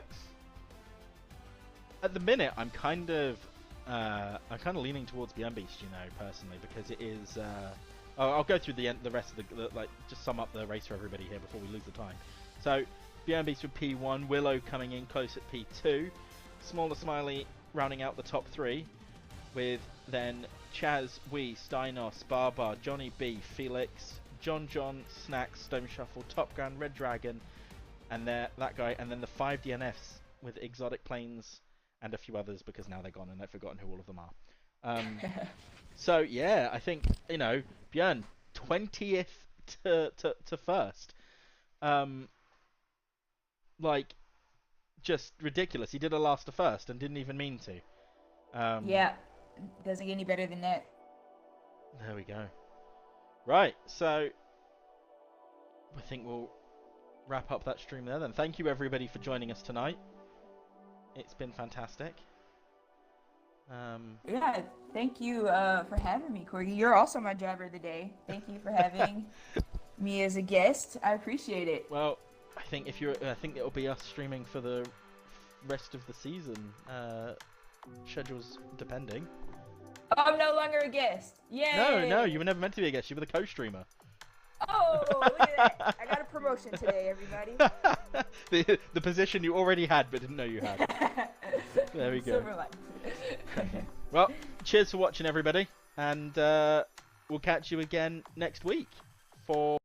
at the minute, I'm kind of leaning towards Björnbeast, you know, personally, because it is. I'll go through the rest of the like, just sum up the race for everybody here before we lose the time. So, Björnbeast with P1, Willow coming in close at P2, Smaller Smiley rounding out the top 3, with then Chaz, Wee, Steinos, Barbar, Johnny B, Felix, John, Snacks, Stone Shuffle, Top Gun, Red Dragon, and that guy, and then the 5 DNFs with Exotic Plains and a few others because now they're gone and I've forgotten who all of them are. So yeah, I think, you know, Björn 20th to first, like, just ridiculous. He did a last to first and didn't even mean to. Yeah, doesn't get any better than that. There we go. Right, so I think we'll wrap up that stream there then. Thank you everybody for joining us tonight. It's been fantastic. Yeah, thank you for having me, Corgi. You're also my driver of the day. Thank you for having me as a guest. I appreciate it. Well, I think I think it'll be us streaming for the rest of the season, schedules depending. Oh, I'm no longer a guest. Yay! No, you were never meant to be a guest. You were the co-streamer. Oh, look at that! I got a promotion today, everybody. the position you already had but didn't know you had. There we go. Well, cheers for watching, everybody, and we'll catch you again next week for